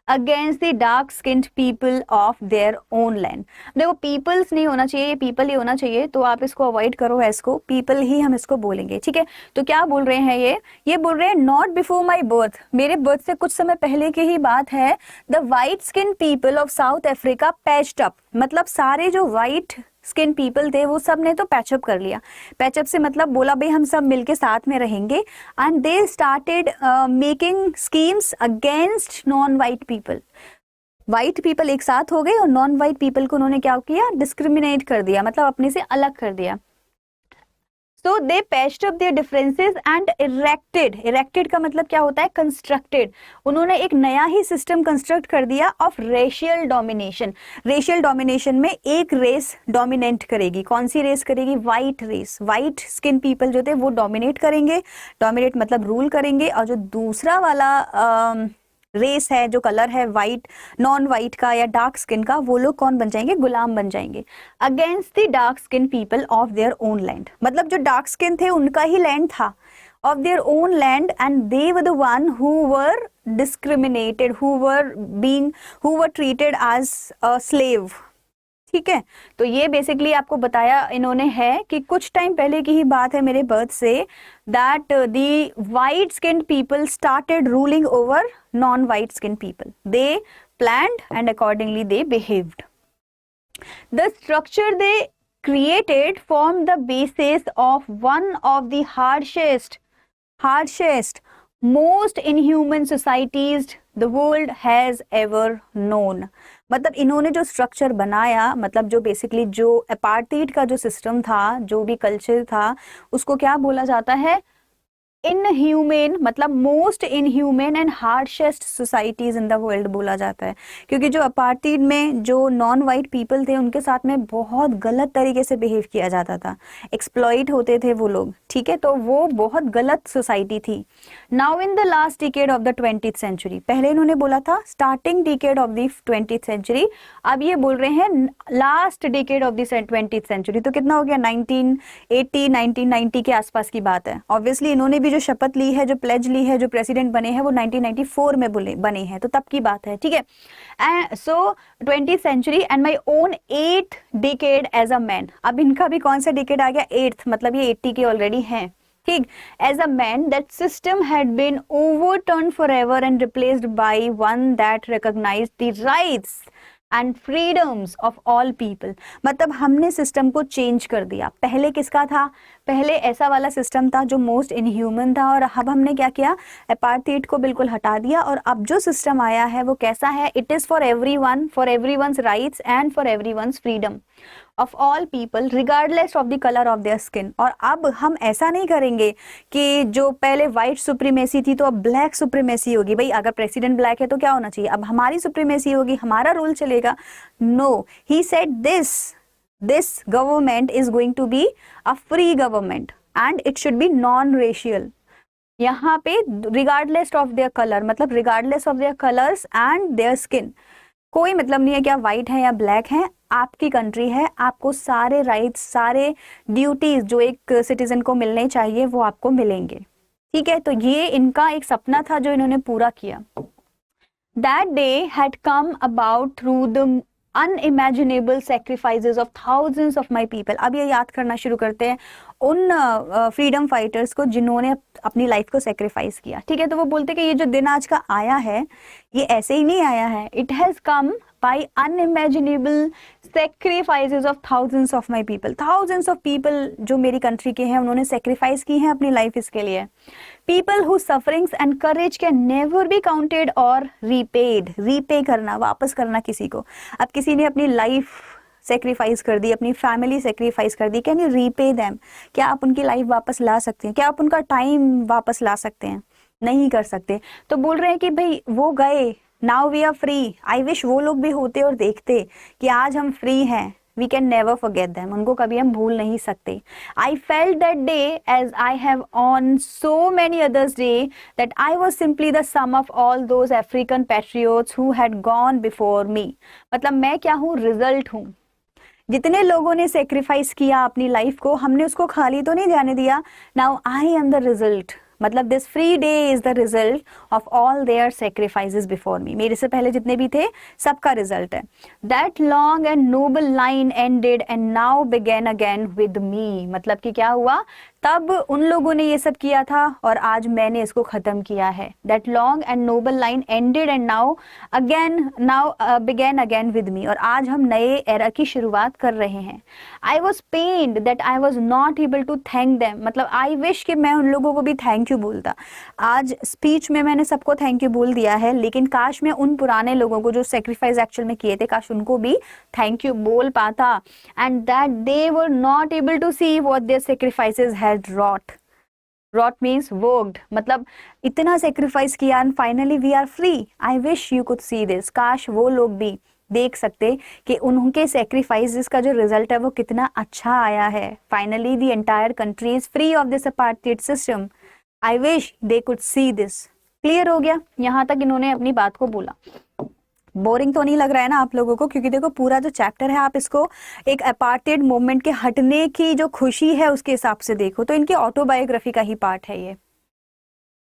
against the dark-skinned people of their own land. देखो peoples नहीं होना चाहिए, ये people ही होना चाहिए, तो आप इसको अवॉइड करो, इसको people ही हम इसको बोलेंगे, ठीक है। तो क्या बोल रहे हैं ये बोल रहे हैं not before my birth, मेरे birth से कुछ समय पहले की ही बात है। The white-skinned people of South Africa patched up, मतलब सारे जो white स्किन पीपल थे वो सब ने तो पैचअप कर लिया। पैचअप से मतलब बोला भाई हम सब मिलके साथ में रहेंगे, and they started making schemes against non white people. White people एक साथ हो गए और नॉन वाइट पीपल को उन्होंने क्या किया? डिस्क्रिमिनेट कर दिया, मतलब अपने से अलग कर दिया। So they patched up their differences and erected का मतलब क्या होता है? कंस्ट्रक्टेड। उन्होंने एक नया ही सिस्टम कंस्ट्रक्ट कर दिया of racial domination. Racial domination में एक रेस डोमिनेट करेगी। कौन सी रेस करेगी? White race. White skin people जो थे वो डोमिनेट करेंगे, डोमिनेट मतलब रूल करेंगे, और जो दूसरा वाला रेस है, जो कलर है वाइट, नॉन वाइट का या डार्क स्किन का, वो लोग कौन बन जाएंगे? गुलाम बन जाएंगे against the dark skin people of their own land. मतलब जो डार्क स्किन थे उनका ही लैंड था, of their own land, and they were the one who were discriminated, who were treated as a slave, ठीक है। तो ये बेसिकली आपको बताया इन्होंने है कि कुछ टाइम पहले की ही बात है मेरे बर्थ से, that the white skin people started ruling over non white skin people. They planned and accordingly they behaved. The structure they created formed the basis of one of the harshest, most inhuman societies the world has ever known। मतलब इन्होंने जो स्ट्रक्चर बनाया, मतलब जो बेसिकली जो अपार्थाइड का जो सिस्टम था, जो भी कल्चर था, उसको क्या बोला जाता है? इनह्यूमेन, मतलब most inhumane and harshest societies in the world बोला जाता है, क्योंकि जो अपार्थाइड में जो नॉन वाइट पीपल थे उनके साथ में बहुत गलत तरीके से बिहेव किया जाता था, एक्सप्लॉइट होते थे वो लोग, ठीक है। तो वो बहुत गलत सोसाइटी थी। Now in the last decade of the 20th century, पहले इन्होंने बोला था starting decade of the 20th century, अब ये बोल रहे हैं last decade of the 20th century. तो कितना हो गया? 1980 1990 के आसपास की बात है। ऑब्वियसली इन्होंने जो शपथ ली है, जो प्लेज ली है, जो प्रेसिडेंट बने हैं, वो 1994 में बने हैं, तो तब की बात है, ठीक है। So 20th century and my own 8th decade as a man. अब इनका भी कौन सा डिकेड आ गया? 8th, मतलब ये 80 के ऑलरेडी हैं, ठीक। As a man that system had been overturn forever and replaced by one that recognised the rights and freedoms of all people. मतलब हमने सिस्टम को चेंज कर दिया। पहले किसका था? पहले ऐसा वाला सिस्टम था जो मोस्ट इनह्यूमन था, और अब हमने क्या किया? अपार्थाइड को बिल्कुल हटा दिया, और अब जो सिस्टम आया है वो कैसा है? It is for everyone, for everyone's rights and for everyone's freedom of all people regardless of the colour of their skin. और अब हम ऐसा नहीं करेंगे कि जो पहले व्हाइट सुप्रीमेसी थी तो अब ब्लैक सुप्रीमेसी होगी। भाई अगर प्रेसिडेंट ब्लैक है तो क्या होना चाहिए? अब हमारी सुप्रीमेसी होगी, हमारा रूल चलेगा। No, he said this government is going to be a free government and it should be non racial. यहाँ पे रिगार्डलेस ऑफ देयर कलर, मतलब regardless of their colours and their skin, कोई मतलब नहीं है कि आप व्हाइट हैं या ब्लैक हैं, आपकी कंट्री है, आपको सारे राइट्स, सारे ड्यूटीज जो एक सिटीजन को मिलने चाहिए वो आपको मिलेंगे, ठीक है। तो ये इनका एक सपना था जो इन्होंने पूरा किया। That day had come about through the unimaginable sacrifices of thousands of my people। अब ये याद करना शुरू करते हैं उन फ्रीडम फाइटर्स को जिन्होंने अपनी लाइफ को सेक्रीफाइस किया, ठीक है। तो वो बोलते कि ये जो दिन आज का आया है ये ऐसे ही नहीं आया है, it has come by unimaginable sacrifices of thousands of my people. Thousands of people जो मेरी कंट्री के हैं उन्होंने सेक्रीफाइस की है अपनी लाइफ इसके लिए। People who sufferings and courage can never be counted और रीपेड। रीपे करना, वापस करना किसी को। अब किसी ने अपनी लाइफ सेक्रीफाइस कर दी, अपनी फैमिली सेक्रीफाइस कर दी, कैन यू रीपे देम? क्या आप उनकी लाइफ वापस ला सकते हैं? क्या आप उनका टाइम वापस ला सकते हैं? नहीं कर सकते। तो बोल रहे हैं कि भाई वो गए, now we are free. I wish वो लोग भी होते और देखते कि आज हम फ्री हैं। We can never forget them. उनको कभी हम भूल नहीं सकते। I felt that day as I have on so many others day that I was simply the sum of all those African patriots who had gone before me. मतलब मैं क्या हूँ? रिजल्ट हूँ। जितने लोगों ने सेक्रीफाइस किया अपनी लाइफ को, हमने उसको खाली तो नहीं जाने दिया। Now I am the result. मतलब this free day is the result of all their sacrifices before me. मेरे से पहले जितने भी थे सबका रिजल्ट है। That long and noble line ended and now begin again with me. मतलब कि क्या हुआ? तब उन लोगों ने ये सब किया था और आज मैंने इसको खत्म किया है। That long and noble line ended and now begin again with me. और आज हम नए एरा की शुरुआत कर रहे हैं। I was pained that I was not able to thank them. मतलब आई विश कि मैं उन लोगों को भी थैंक यू बोलता। आज स्पीच में मैंने सबको थैंक यू बोल दिया है, लेकिन काश मैं उन पुराने लोगों को जो सेक्रीफाइस एक्चुअल में किए थे, काश उनको भी थैंक यू बोल पाता। And that they were not able to see what their sacrifices had wrought. Wrought means worked. मतलब इतना सेक्रीफाइस किया and finally we are free. I wish you could see this. काश वो लोग भी देख सकते कि उनके सेक्रीफाइसेस का जो रिजल्ट है वो कितना अच्छा आया है। Finally the entire country is free of this apartheid system. I wish they could see this. Clear हो गया? यहाँ तक इन्होंने अपनी बात को बोला। बोरिंग तो नहीं लग रहा है ना आप लोगों को? क्योंकि देखो पूरा जो चैप्टर है आप इसको एक अपार्टेड मूवमेंट के हटने की जो खुशी है उसके हिसाब से देखो, तो इनकी ऑटोबायोग्राफी का ही पार्ट है ये।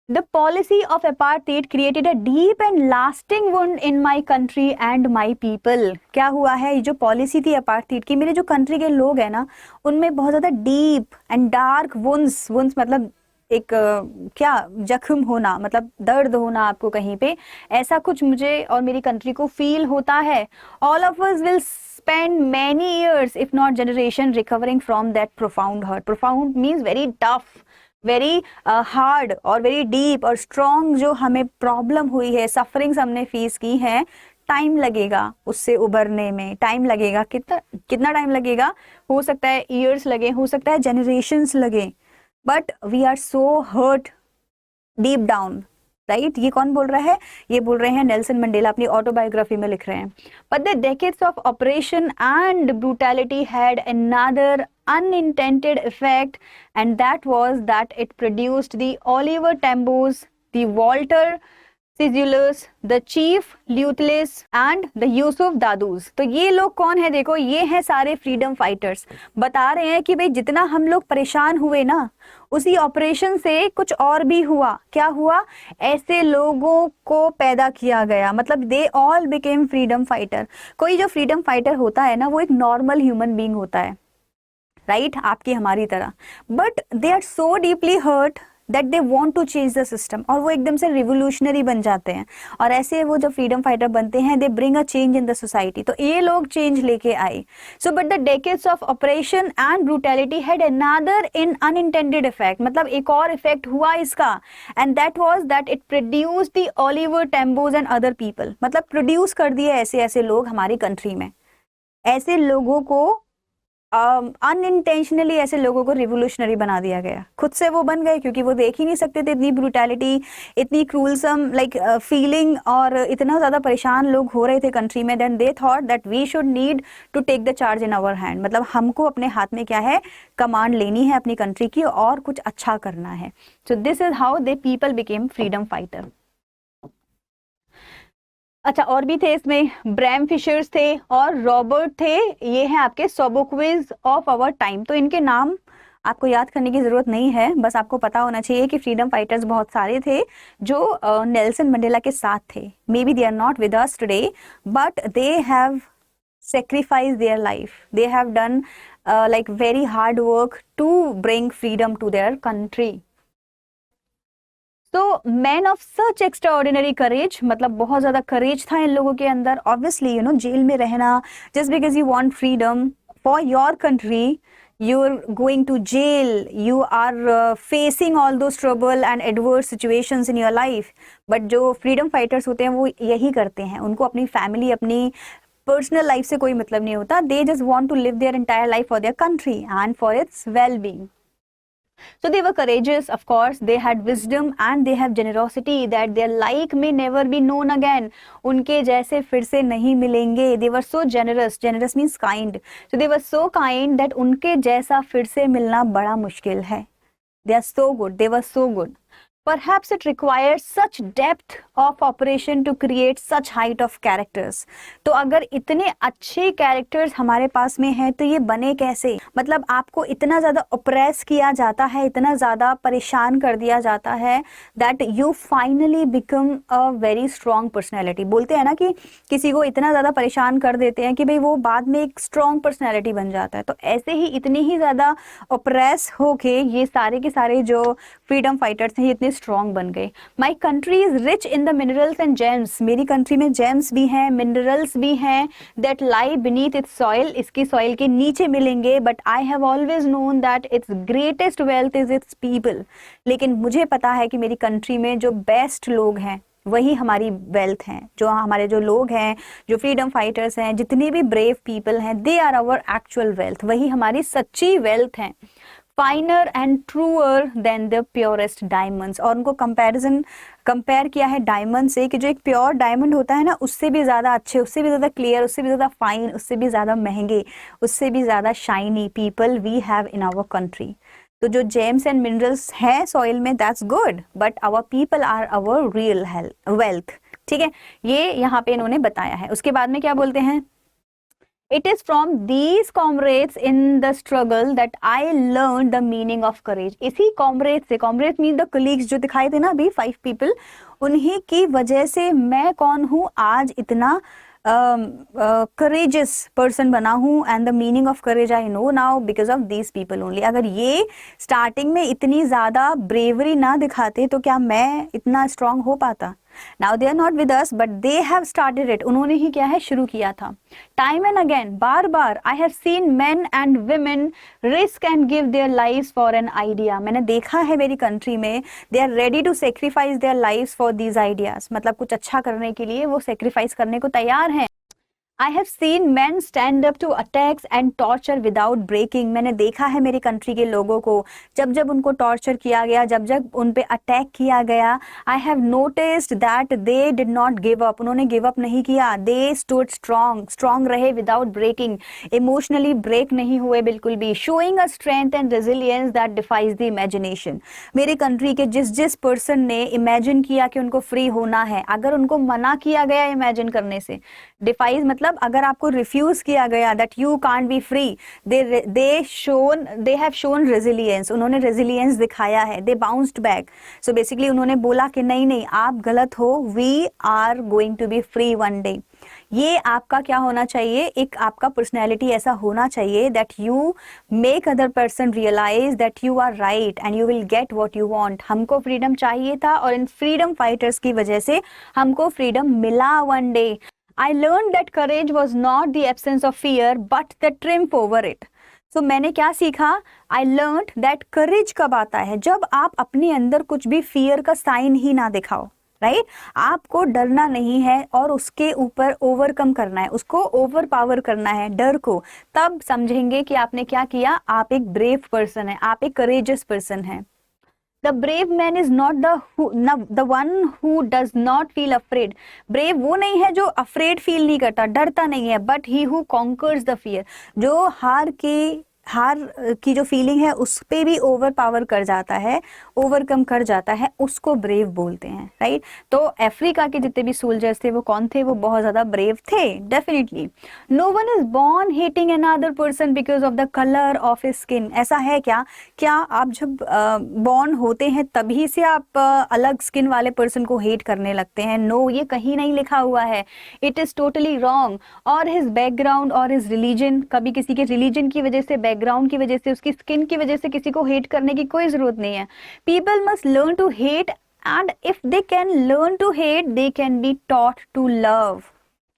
The policy of apartheid created a deep and lasting wound in my country and my people. क्या हुआ है? ये जो पॉलिसी थी अपार्थीड की, मेरे जो कंट्री के लोग हैं ना, उनमें बहुत ज्यादा डीप एंड डार्क वुंड्स मतलब एक क्या जख्म होना, मतलब दर्द होना आपको कहीं पे, ऐसा कुछ मुझे और मेरी कंट्री को फील होता है। All of us will spend many years if not generation recovering from that profound hurt. Profound means very tough, very hard और वेरी डीप और स्ट्रॉन्ग जो हमें प्रॉब्लम हुई है, सफरिंग्स हमने फेस की हैं। टाइम लगेगा उससे उबरने में, टाइम लगेगा। कितना टाइम लगेगा? हो सकता है ईयर्स लगे, हो सकता है जनरेशंस लगे, but we are so hurt deep down, right? ये कौन बोल रहा है? ये बोल रहे हैं नेल्सन मंडेला, अपनी ऑटोबायोग्राफी में लिख रहे हैं। But the decades of operation and brutality had another unintended effect, and that was that it produced the Oliver Tambos, the Walter Cizulas, the Chief Lutlis and the Yusuf Dadus। तो ये लोग कौन है? देखो ये हैं सारे फ्रीडम फाइटर्स। बता रहे हैं कि भाई जितना हम लोग परेशान हुए ना, उसी ऑपरेशन से कुछ और भी हुआ। क्या हुआ? ऐसे लोगों को पैदा किया गया, मतलब they all became freedom fighter. कोई जो फ्रीडम फाइटर होता है ना, वो एक नॉर्मल ह्यूमन बीइंग होता है, राइट? आपकी हमारी तरह, but they are so deeply hurt that they want to change the system, और वो एकदम से रिवोल्यूशनरी बन जाते हैं। और ऐसे वो जो फ्रीडम फाइटर बनते हैं, they bring a change in the society. तो ये लोग चेंज लेके आए। So but the decades of operation and brutality had another in unintended effect. मतलब एक और इफेक्ट हुआ इसका, and that was that it produced the Oliver Tambos and other people. मतलब प्रोड्यूस कर दिए ऐसे ऐसे लोग हमारी कंट्री में। ऐसे लोगों को अनइंटेंशनली ऐसे लोगों को रिवोल्यूशनरी बना दिया गया। खुद से वो बन गए, क्योंकि वो देख ही नहीं सकते थे इतनी ब्रूटैलिटी, इतनी क्रूलसम लाइक फीलिंग, और इतना ज़्यादा परेशान लोग हो रहे थे कंट्री में। Then they thought that we should need to take the charge in our hand. मतलब हमको अपने हाथ में क्या है? कमांड लेनी है अपनी कंट्री की और कुछ अच्छा करना है। सो this is how they people became freedom fighter. अच्छा, और भी थे इसमें, ब्रैम फिशर्स थे और रॉबर्ट थे। ये हैं आपके सोबोक्विज ऑफ आवर टाइम। तो इनके नाम आपको याद करने की जरूरत नहीं है, बस आपको पता होना चाहिए कि फ्रीडम फाइटर्स बहुत सारे थे जो नेल्सन मंडेला के साथ थे। Maybe they are not with us today, but they have sacrificed their life. They have done like very hard work to bring freedom to their country. तो मैन ऑफ सच एक्स्ट्राऑर्डिनरी करेज, मतलब बहुत ज्यादा करेज था इन लोगों के अंदर। ऑब्वियसली यू नो, जेल में रहना just because you want freedom for your country, you are going to jail, you are facing all those trouble and adverse situations in your life, but जो freedom fighters होते हैं वो यही करते हैं। उनको अपनी फैमिली, अपनी पर्सनल लाइफ से कोई मतलब नहीं होता, they just want to live their entire life for their country and for its well being. So they were courageous, of course, they had wisdom and they have generosity that their like may never be known again. उनके जैसे फिर से नहीं मिलेंगे. They were so generous. Generous means kind. So they were so kind that उनके जैसा फिर से मिलना बड़ा मुश्किल है. They are so good. They were so good. Perhaps it requires such depth of operation to create such height of characters. तो अगर इतने अच्छे कैरेक्टर्स हमारे पास में हैं तो ये बने कैसे? मतलब आपको इतना ज़्यादा ऑप्रेस किया जाता है, इतना ज़्यादा परेशान कर दिया जाता है that you finally become a very strong personality. बोलते हैं ना कि किसी को इतना ज़्यादा परेशान कर देते हैं कि भाई वो बाद में एक स्ट्रॉन्ग पर्सनैलिटी बन जाता है. तो ऐसे ही इतनी ही ज़्यादा ऑप्रेस होके ये सारे के सारे जो फ्रीडम फाइटर्स हैं ये इतने स्ट्रॉन्ग बन गए. My country is rich in the minerals and James. मेरी कंट्री में जेम्स भी हैं, मिनरल्स भी हैं that lie beneath it's soil. इसकी सॉइल के नीचे मिलेंगे. But I have always known that it's greatest wealth is it's people. लेकिन मुझे पता है कि मेरी कंट्री में जो बेस्ट लोग हैं वही हमारी वेल्थ हैं. जो हमारे जो लोग हैं, जो फ्रीडम फाइटर्स हैं, जितने भी ब्रेव पीपल हैं, they are our actual wealth. वही हमारी सच्ची वेल्थ हैं. Finer and truer than the purest diamonds. और उनको कंपेयर किया है डायमंड से कि जो एक प्योर डायमंड होता है ना, उससे भी ज़्यादा अच्छे, उससे भी ज़्यादा क्लियर, उससे भी ज़्यादा फाइन, उससे भी ज़्यादा महंगे, उससे भी ज़्यादा shiny people we have in our country. तो जो जेम्स एंड मिनरल्स हैं सॉइल में, that's good, but our people are our real wealth. ठीक है, ये यहाँ पे इन्होंने बताया है. उसके बाद में क्या बोलते हैं? It is from these comrades in the struggle that I learned the meaning of courage. इसी comrades से, comrades mean the colleagues जो दिखाए थे ना अभी 5 people, उन्हीं की वजह से मैं कौन हूँ आज इतना courageous person बना हूँ. and the meaning of courage I know now because of these people only. अगर ये starting में इतनी ज़्यादा bravery ना दिखाते तो क्या मैं इतना strong हो पाता? Now they are not with us, but they have started it. उन्होंने ही क्या है शुरू किया था. Time and again, bar bar I have seen men and women risk and give their lives for an idea. मैंने देखा है मेरी कंट्री में they are ready to sacrifice their lives for these ideas. मतलब कुछ अच्छा करने के लिए वो sacrifice करने को तैयार हैं. I have seen men stand up to attacks and torture without breaking. मैंने देखा है मेरी कंट्री के लोगों को जब जब उनको टॉर्चर किया गया, जब जब उन पे अटैक किया गया, I have noticed that they did not give up. उन्होंने गिव अप नहीं किया. They stood strong, strong रहे without breaking. Emotionally break नहीं हुए बिल्कुल भी. Showing a strength and resilience that defies the imagination. मेरी कंट्री के जिस जिस पर्सन ने इमेजिन किया कि उनको फ्री होना है, अगर उनको मना किया गया इमेजिन करने से, डिफाइज मतलब अगर आपको रिफ्यूज किया गया that you can't be free, they have shown resilience. उन्होंने रेजिलियंस दिखाया है. They bounced back. So basically उन्होंने बोला कि नहीं नहीं आप गलत हो, we are going to be free one day. ये आपका क्या होना चाहिए? एक आपका पर्सनैलिटी ऐसा होना चाहिए that you make other person realise that you are right and you will get what you want. हमको फ्रीडम चाहिए था और इन फ्रीडम फाइटर्स की वजह से हमको फ्रीडम मिला one day. I learned that courage was not the absence of fear, but the triumph over it. So मैंने क्या सीखा? I learned that courage कब आता है? जब आप अपने अंदर कुछ भी fear का साइन ही ना दिखाओ. राइट आपको डरना नहीं है और उसके ऊपर ओवरकम करना है, उसको ओवर पावर करना है डर को. तब समझेंगे कि आपने क्या किया. आप एक ब्रेव पर्सन है, आप एक करेजियस पर्सन है. The brave man is not the one who does not feel afraid. Brave वो नहीं है जो afraid feel नहीं करता, डरता नहीं है, but he who conquers the fear. जो हार की जो फीलिंग है उस पे भी ओवर पावर कर जाता है, ओवरकम कर जाता है, उसको ब्रेव बोलते हैं. राइट तो अफ्रीका के जितने भी सोल्जर्स थे वो कौन थे? वो बहुत ज्यादा ब्रेव थे. Definitely. No one is born hating another person because of the colour of his skin. ऐसा है क्या? क्या आप जब बॉर्न होते हैं तभी से आप अलग स्किन वाले पर्सन को हेट करने लगते हैं? नो, ये कहीं नहीं लिखा हुआ है. It is totally wrong. और हिज बैकग्राउंड और हिज रिलीजन, कभी किसी के रिलीजन की वजह से, बैकग्राउंड की वजह से, उसकी स्किन की वजह से किसी को हेट करने की कोई जरूरत नहीं है. People must learn to hate and if they can learn to hate they can be taught to love.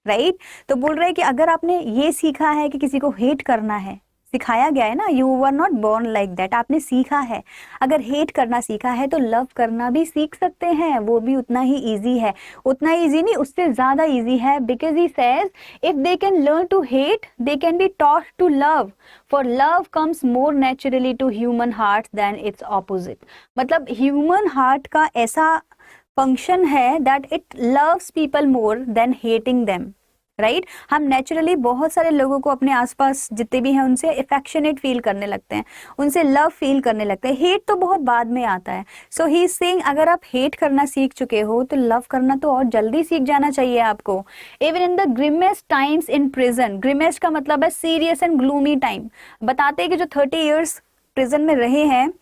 Right तो बोल रहे हैं कि अगर आपने ये सीखा है कि किसी को हेट करना है, सिखाया गया है ना, you were not born like that, आपने सीखा है। अगर हेट करना सीखा है तो लव करना भी सीख सकते हैं, वो भी उतना ही ईजी है, उतना ईजी नहीं उससे ज़्यादा ईजी है, because he says if they can learn to hate they can be taught to love, for love comes more naturally to human heart than its opposite. मतलब ह्यूमन हार्ट का ऐसा फंक्शन है that it loves people more than hating them, right. हम नेचुरली बहुत सारे लोगों को अपने आसपास जितने भी हैं उनसे इफेक्शनेट फील करने लगते हैं, उनसे लव फील करने लगते हैं, हेट तो बहुत बाद में आता है। सो ही इज सेइंग अगर आप हेट करना सीख चुके हो तो लव करना तो और जल्दी सीख जाना चाहिए आपको। Even in the grimmest times in prison, grimmest का मतलब है सीरियस एंड ग्लूमी टाइम, बताते हैं कि जो 30 ईयर्स प्रिजन में रहे हैं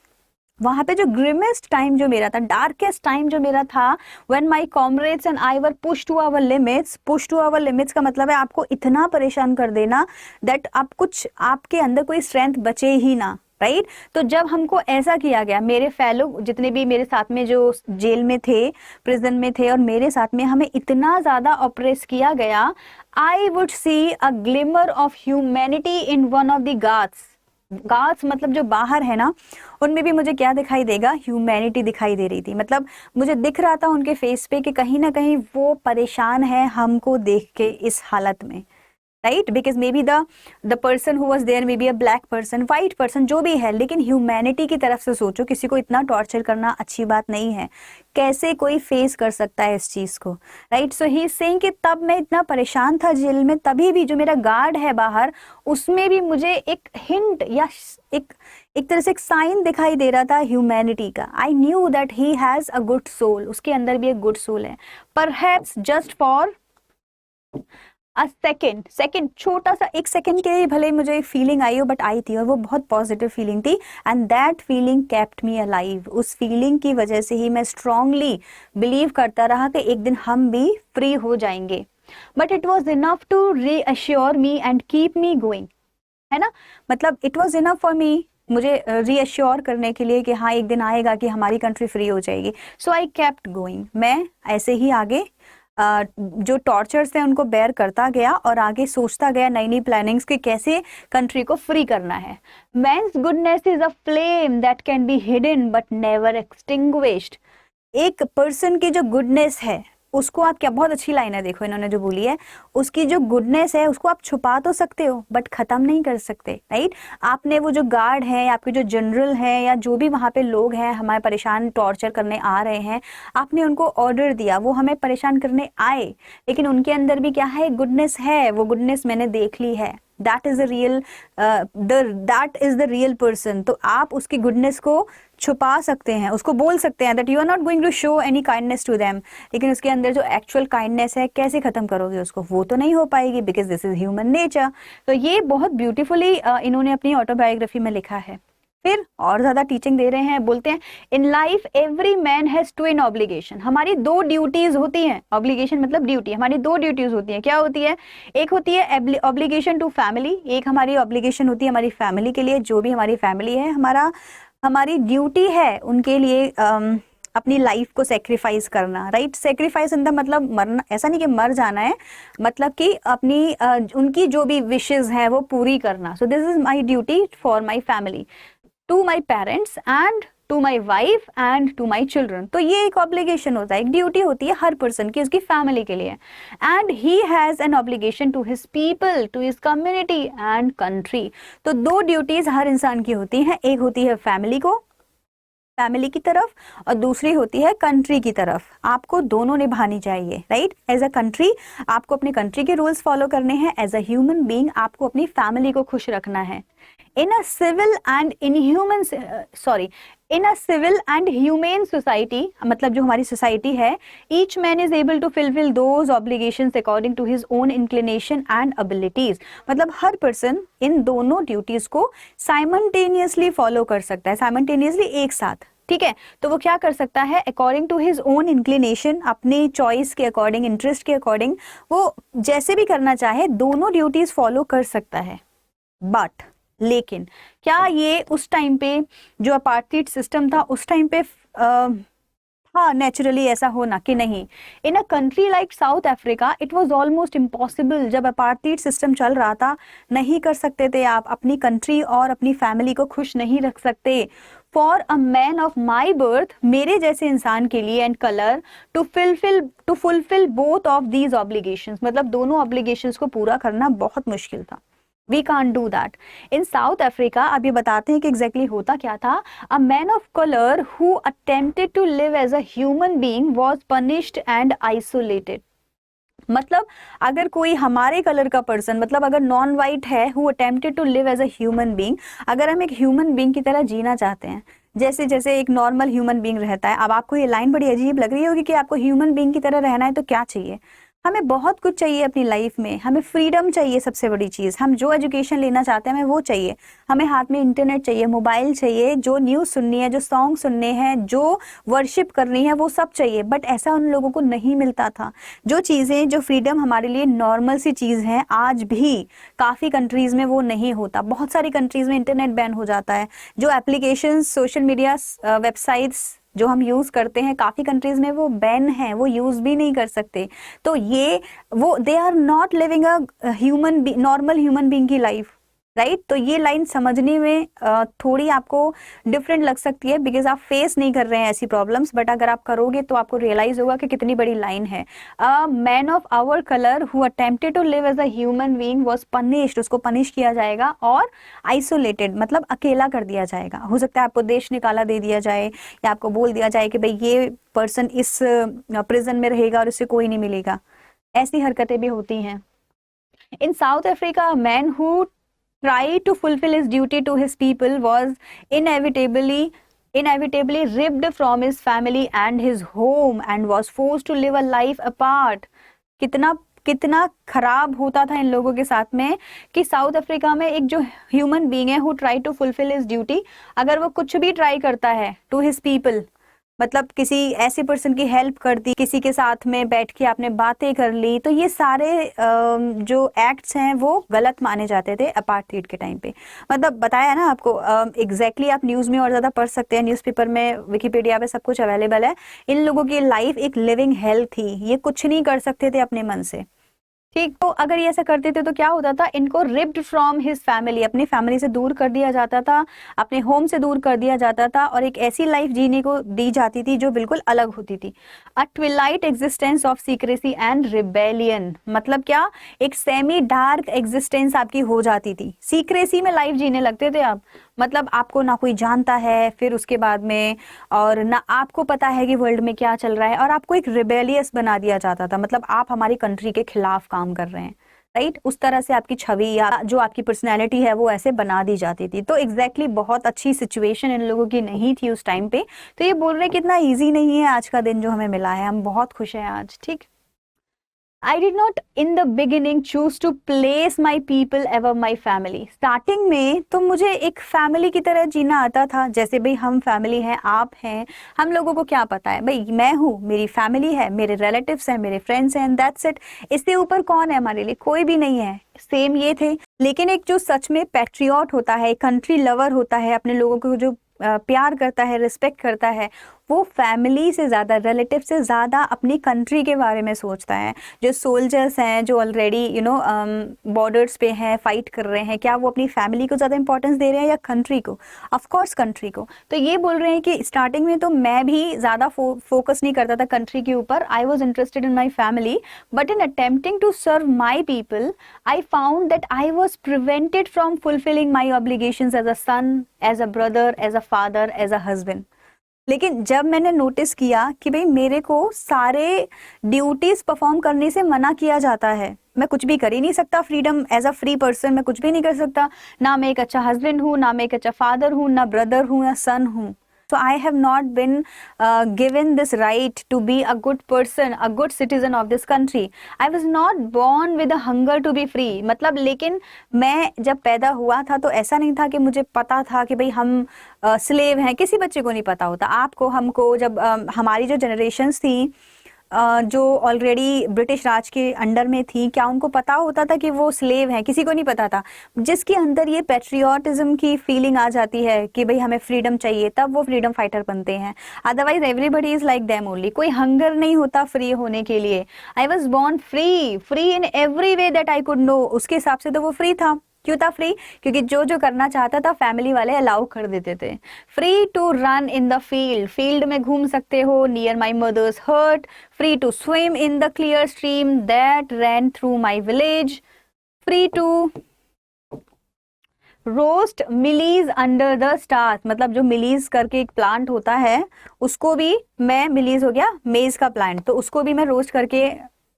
वहां पे जो ग्रिमेस्ट टाइम जो मेरा था, डार्केस्ट टाइम जो मेरा था, when my comrades and I were push to our limits, push to our limits का मतलब है आपको इतना परेशान कर देना दैट आप कुछ आपके अंदर कोई स्ट्रेंथ बचे ही ना, राइट। तो जब हमको ऐसा किया गया, मेरे फेलो जितने भी मेरे साथ में जो जेल में थे, प्रिजन में थे और मेरे साथ में, हमें इतना ज्यादा ऑप्रेस किया गया, I would see a glimmer of humanity in one of the guards. Guards मतलब जो बाहर है ना, उनमें भी मुझे क्या दिखाई देगा, ह्यूमैनिटी दिखाई दे रही थी। मतलब मुझे दिख रहा था उनके फेस पे कि कहीं ना कहीं वो परेशान है हमको देख के इस हालत में, right. Because maybe the person who was there maybe a black person, white person, जो भी है, लेकिन ह्यूमैनिटी की तरफ से सोचो, किसी को इतना टॉर्चर करना अच्छी बात नहीं है, कैसे कोई फेस कर सकता है इस चीज को, right. So he is saying कि तब मैं इतना परेशान था जेल में, तभी भी जो मेरा गार्ड है बाहर, उसमें भी मुझे एक हिंट या एक तरह से एक साइन दिखाई दे रहा था ह्यूमैनिटी का। I knew that he has a good soul, उसके अंदर भी एक गुड सोल है। Perhaps just for a second, छोटा सा एक सेकेंड के लिए भले मुझे फीलिंग आई हो, बट आई थी और वो बहुत पॉजिटिव फीलिंग थी, and that feeling kept me alive. उस फीलिंग की वजह से ही मैं स्ट्रांगली बिलीव करता रहा कि एक दिन हम भी फ्री हो जाएंगे। But it was enough to reassure me and keep me going, है ना। मतलब it was enough for me, मुझे रीअश्योर करने के लिए कि हाँ एक दिन आएगा कि हमारी कंट्री फ्री हो जाएगी। सो आई केप्ट गोइंग, मैं ऐसे ही आगे जो टॉर्चर्स थे उनको बेयर करता गया और आगे सोचता गया नई नई प्लानिंग्स कि कैसे कंट्री को फ्री करना है। Man's goodness is a flame that can be hidden but never extinguished. एक पर्सन की जो गुडनेस है उसको आप, क्या बहुत अच्छी लाइन है, देखो इन्होंने जो बोली है, उसकी जो गुडनेस है उसको आप छुपा तो सकते हो बट खत्म नहीं कर सकते, राइट। आपने वो जो गार्ड है, आपके जो जनरल है, या जो भी वहां पे लोग हैं हमारे परेशान टॉर्चर करने आ रहे हैं, आपने उनको ऑर्डर दिया, वो हमें परेशान करने आए, लेकिन उनके अंदर भी क्या है, गुडनेस है, वो गुडनेस मैंने देख ली है, that is the real person. तो आप उसकी गुडनेस को छुपा सकते हैं, उसको बोल सकते हैं that you are not going to show any kindness to them, लेकिन उसके अंदर जो एक्चुअल काइंडनेस है कैसे खत्म करोगे उसको, वो तो नहीं हो पाएगी, because this is human nature. तो ये बहुत ब्यूटीफुली इन्होंने अपनी ऑटोबायोग्राफी में लिखा है। फिर और ज्यादा टीचिंग दे रहे हैं, बोलते हैं in life every man has twin obligation. हमारी दो ड्यूटीज होती हैं, ऑब्लिगेशन मतलब ड्यूटी, हमारी दो ड्यूटीज होती हैं। क्या होती है, एक होती है ऑब्लिगेशन टू फैमिली, एक हमारी ऑब्लिगेशन होती है हमारी फैमिली के लिए, जो भी हमारी फैमिली है, हमारी ड्यूटी है उनके लिए अपनी लाइफ को सेक्रीफाइस करना, राइट। सेक्रीफाइस इन द मतलब मरना, ऐसा नहीं कि मर जाना है, मतलब कि अपनी उनकी जो भी विशेस हैं वो पूरी करना। So this is my duty for my family, to my parents and to my wife and to my children. तो ये एक ऑब्लिगेशन होता है, एक ड्यूटी होती है हर पर्सन की उसकी फैमिली के लिए। And he has an obligation to his people, to his community and country. तो दो ड्यूटीज हर इंसान की होती हैं, एक होती है फैमिली की तरफ और दूसरी होती है कंट्री की तरफ। आपको दोनों निभानी चाहिए, राइट। एज अ कंट्री आपको अपने कंट्री के रूल्स फॉलो करने हैं, एज अ ह्यूमन बीइंग आपको अपनी फैमिली को खुश रखना है। In a civil and humane society, मतलब जो हमारी सोसाइटी है, each man is able to fulfil those obligations according to his own inclination and abilities. मतलब हर पर्सन इन दोनों ड्यूटीज को साइमल्टेनियसली फॉलो कर सकता है, साइमल्टेनियसली एक साथ, ठीक है। तो वो क्या कर सकता है, according to his own inclination, अपनी चॉइस के अकॉर्डिंग, इंटरेस्ट के अकॉर्डिंग, वो जैसे भी करना चाहे दोनों ड्यूटीज फॉलो कर सकता है। बट लेकिन क्या ये उस टाइम पे जो अपार्थाइड सिस्टम था उस टाइम पे हाँ, नेचुरली ऐसा होना कि नहीं। In a country like South Africa it was almost impossible. जब अपार्थाइड सिस्टम चल रहा था, नहीं कर सकते थे आप, अपनी कंट्री और अपनी फैमिली को खुश नहीं रख सकते। For a man of my birth, मेरे जैसे इंसान के लिए, and colour, to fulfil both of these obligations, मतलब दोनों ऑब्लिगेशंस को पूरा करना बहुत मुश्किल था। We can't do that. In South Africa, अब ये बताते हैं कि एग्जैक्टली होता क्या था। A man of colour who attempted to live as a human being was punished and isolated. मतलब अगर कोई हमारे कलर का पर्सन, मतलब अगर नॉन वाइट है, who attempted to live as a human being, अगर हम एक ह्यूमन बीइंग की तरह जीना चाहते हैं, जैसे जैसे एक नॉर्मल ह्यूमन बीइंग रहता है। अब आपको ये लाइन बड़ी अजीब लग रही होगी कि आपको ह्यूमन बीइंग की तरह रहना है तो क्या चाहिए? हमें बहुत कुछ चाहिए अपनी लाइफ में। हमें फ्रीडम चाहिए, सबसे बड़ी चीज़। हम जो एजुकेशन लेना चाहते हैं हमें वो चाहिए। हमें हाथ में इंटरनेट चाहिए, मोबाइल चाहिए, जो न्यूज़ सुननी है, जो सॉन्ग सुनने हैं, जो वर्शिप करनी है, वो सब चाहिए। बट ऐसा उन लोगों को नहीं मिलता था। जो चीज़ें, जो फ्रीडम हमारे लिए नॉर्मल सी चीज़ है, आज भी काफ़ी कंट्रीज़ में वो नहीं होता। बहुत सारी कंट्रीज़ में इंटरनेट बैन हो जाता है। जो एप्लीकेशंस, सोशल मीडिया वेबसाइट्स जो हम यूज़ करते हैं, काफ़ी कंट्रीज़ में वो बैन है, वो यूज़ भी नहीं कर सकते। तो ये वो they are not living a normal human being की लाइफ, राइट। तो ये लाइन समझने में थोड़ी आपको डिफरेंट लग सकती है, बिकॉज आप फेस नहीं कर रहे हैं ऐसी प्रॉब्लम्स, बट अगर आप करोगे तो आपको रियलाइज होगा कि कितनी बड़ी लाइन है। A man of our colour who attempted to live as a human being was punished, उसको पनिश किया जाएगा, और आइसोलेटेड मतलब अकेला कर दिया जाएगा। हो सकता है आपको देश निकाला दे दिया जाए, या आपको बोल दिया जाए कि भाई ये पर्सन इस प्रिजन में रहेगा और उससे कोई नहीं मिलेगा। ऐसी हरकतें भी होती हैं। In South Africa, man who tried to fulfill his duty to his people was inevitably ripped from his family and his home and was forced to live a life apart. कितना कितना खराब होता था इन लोगों के साथ में कि साउथ अफ्रीका में एक जो ह्यूमन बीइंग है, who try to fulfil his duty, अगर वो कुछ भी ट्राई करता है टू हिज पीपल, मतलब किसी ऐसे पर्सन की हेल्प कर दी, किसी के साथ में बैठ के आपने बातें कर ली, तो ये सारे जो एक्ट्स हैं वो गलत माने जाते थे अपार्थाइड के टाइम पे। मतलब बताया ना आपको, एग्जैक्टली आप न्यूज़ में और ज़्यादा पढ़ सकते हैं, न्यूज़पेपर में, विकिपीडिया पे सब कुछ अवेलेबल है। इन लोगों की लाइफ एक लिविंग हेल थी, ये कुछ नहीं कर सकते थे अपने मन से, ठीक। तो अगर ये ऐसा करते थे तो क्या होता था, इनको रिप्ड फ्रॉम हिज फैमिली, अपनी फैमिली से दूर कर दिया जाता था, अपने होम से दूर कर दिया जाता था, और एक ऐसी लाइफ जीने को दी जाती थी जो बिल्कुल अलग होती थी। A twilight existence of secrecy and rebellion, मतलब क्या, एक सेमी डार्क एग्जिस्टेंस आपकी हो जाती थी। सीक्रेसी में लाइफ जीने लगते थे आप, मतलब आपको ना कोई जानता है फिर उसके बाद में, और ना आपको पता है कि वर्ल्ड में क्या चल रहा है, और आपको एक रिबेलियस बना दिया जाता था, मतलब आप हमारी कंट्री के खिलाफ काम कर रहे हैं, राइट। उस तरह से आपकी छवि या जो आपकी पर्सनैलिटी है वो ऐसे बना दी जाती थी। तो एग्जैक्टली बहुत अच्छी सिचुएशन इन लोगों की नहीं थी उस टाइम पे। तो ये बोल रहे हैं कितना ईजी नहीं है आज का दिन जो हमें मिला है, हम बहुत खुश हैं आज, ठीक। I did not in the beginning choose to place my people above my family. Starting में तो मुझे एक फैमिली की तरह जीना आता था, जैसे भाई हम फैमिली हैं, आप हैं, हम लोगों को क्या पता है भाई, मैं हूँ, मेरी फैमिली है, मेरे रिलेटिव्स हैं, मेरे फ्रेंड्स हैं, दैट्स इट। इससे ऊपर कौन है हमारे लिए? कोई भी नहीं है। सेम ये थे। लेकिन एक जो सच में पैट्रियट होता है, कंट्री लवर होता है, अपने लोगों को जो प्यार करता है, रिस्पेक्ट करता है, वो फैमिली से ज़्यादा, रिलेटिव से ज़्यादा अपनी कंट्री के बारे में सोचता है। जो सोल्जर्स हैं, जो ऑलरेडी बॉर्डर्स पे हैं, फाइट कर रहे हैं, क्या वो अपनी फैमिली को ज़्यादा इंपॉर्टेंस दे रहे हैं या कंट्री को? ऑफ कोर्स कंट्री को। तो ये बोल रहे हैं कि स्टार्टिंग में तो मैं भी ज़्यादा फोकस नहीं करता था कंट्री के ऊपर। I was interested in my family, but in attempting to serve my people I found that I was prevented from fulfilling my obligations as a son, as a brother, as a father, as a husband. लेकिन जब मैंने नोटिस किया कि भाई मेरे को सारे ड्यूटीज परफॉर्म करने से मना किया जाता है, मैं कुछ भी कर ही नहीं सकता, freedom as a free person मैं कुछ भी नहीं कर सकता, ना मैं एक अच्छा हस्बैंड हूँ, ना मैं एक अच्छा फादर हूँ, ना ब्रदर हूँ, ना सन हूँ। So I have not been given this right to be a good person, a good citizen of this country. I was not born with a hunger to be free. मतलब लेकिन मैं जब पैदा हुआ था तो ऐसा नहीं था कि मुझे पता था कि भाई हम स्लेव हैं। किसी बच्चे को नहीं पता होता, आपको, हमको, जब हमारी जो जनरेशन्स थी जो ऑलरेडी ब्रिटिश राज के अंडर में थी, क्या उनको पता होता था कि वो स्लेव हैं? किसी को नहीं पता था। जिसके अंदर ये पेट्रियोटिज्म की फीलिंग आ जाती है कि भाई हमें फ्रीडम चाहिए, तब वो फ्रीडम फाइटर बनते हैं। Otherwise everybody is like them only. कोई हंगर नहीं होता फ्री होने के लिए। I was born free, free in every way that I could know. उसके हिसाब से तो वो फ्री था। क्यों था फ्री? क्योंकि जो जो करना चाहता था फैमिली वाले अलाउ कर देते थे। Free to run in the field, field में घूम सकते हो near my mother's hut. Free to swim in the clear stream that ran through my village. Free to roast mealies under the stars, मतलब जो मिलीज करके एक प्लांट होता है उसको भी मैं, मिलीज हो गया मेज का प्लांट, तो उसको भी मैं रोस्ट करके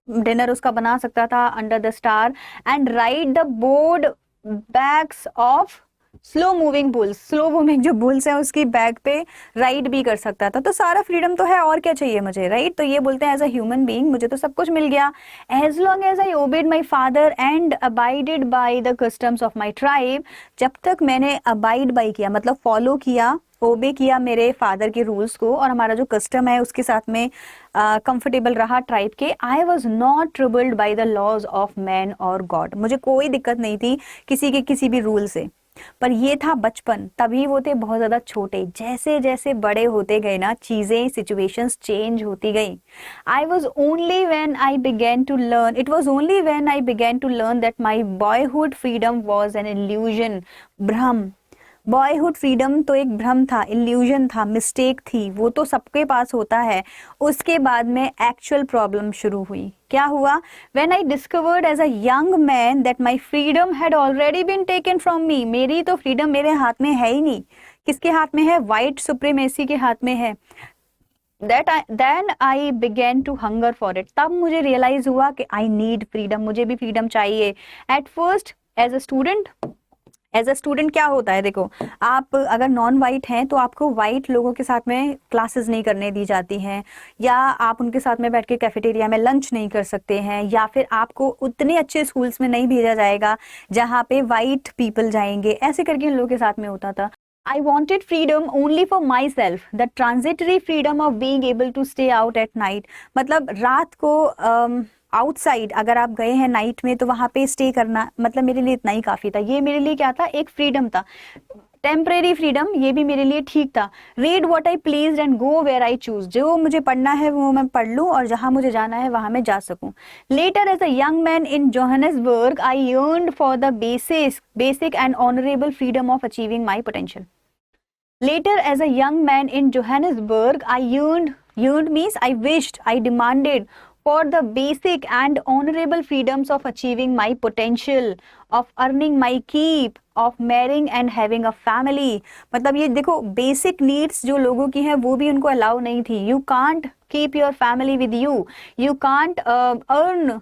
डिनर उसका बना सकता था under the star. And ride the broad backs of slow moving bulls, slow moving जो बुल्स है उसकी बैक पे राइड भी कर सकता था। तो सारा फ्रीडम तो है, और क्या चाहिए मुझे, राइट? तो ये बोलते हैं एज अ ह्यूमन बीइंग मुझे तो सब कुछ मिल गया। As long as I obeyed my father and abided by the customs of my tribe, जब तक मैंने अबाइड बाई किया मतलब फॉलो किया, ओबे किया मेरे फादर के रूल्स को, और हमारा जो कस्टम है उसके साथ में कंफर्टेबल रहा ट्राइब के। I was not troubled by the laws of man और गॉड, मुझे कोई दिक्कत नहीं थी किसी के किसी भी रूल से। पर ये था बचपन, तभी वो थे बहुत ज्यादा छोटे। जैसे जैसे बड़े होते गए ना, चीजें सिचुएशंस चेंज होती गई। I was only when I began to learn, it was only when I began to learn that my boyhood freedom was an illusion, भ्रम। बॉयहुड फ्रीडम तो एक भ्रम था, इल्यूजन था, मिस्टेक थी, वो तो सबके पास होता है। उसके बाद में एक्चुअल प्रॉब्लम शुरू हुई। क्या हुआ? When I discovered as a young man that my freedom had already been taken from me, मेरी तो फ्रीडम मेरे हाथ में है ही नहीं। किसके हाथ में है? वाइट सुप्रीमेसी के हाथ में है। Then I began to hunger for it, तब मुझे रियलाइज हुआ कि आई नीड फ्रीडम, मुझे भी फ्रीडम चाहिए। At first as a student, as a student क्या होता है, देखो आप अगर नॉन वाइट हैं तो आपको वाइट लोगों के साथ में क्लासेस नहीं करने दी जाती हैं, या आप उनके साथ में बैठ के कैफेटेरिया में लंच नहीं कर सकते हैं, या फिर आपको उतने अच्छे स्कूल्स में नहीं भेजा जाएगा जहाँ पे वाइट पीपल जाएंगे। ऐसे करके इन लोगों के साथ में होता था। I wanted freedom only for myself, the transitory freedom of being able to stay out at night। मतलब रात को आउटसाइड अगर आप गए हैं नाइट में तो वहां पे स्टे करना, मतलब मेरे लिए इतना ही काफी था। ये मेरे लिए क्या था? एक फ्रीडम था, टेम्परेरी फ्रीडम, ये भी मेरे लिए ठीक था। Read what I please and go where I choose, जो मुझे पढ़ना है वो मैं पढ़ लूं और जहां मुझे जाना है वहां मैं जा सकूं। Later as a young man in Johannesburg I yearned for the basic and honourable freedom of achieving my potential. Later, as a young man in Johannesburg, I yearned means I wished, I demanded for the basic and honorable freedoms of achieving my potential, of earning my keep, of marrying and having a family। मतलब ये देखो बेसिक नीड्स जो लोगों की हैं वो भी उनको अलाउ नहीं थी। You can't keep your family with you, you can't earn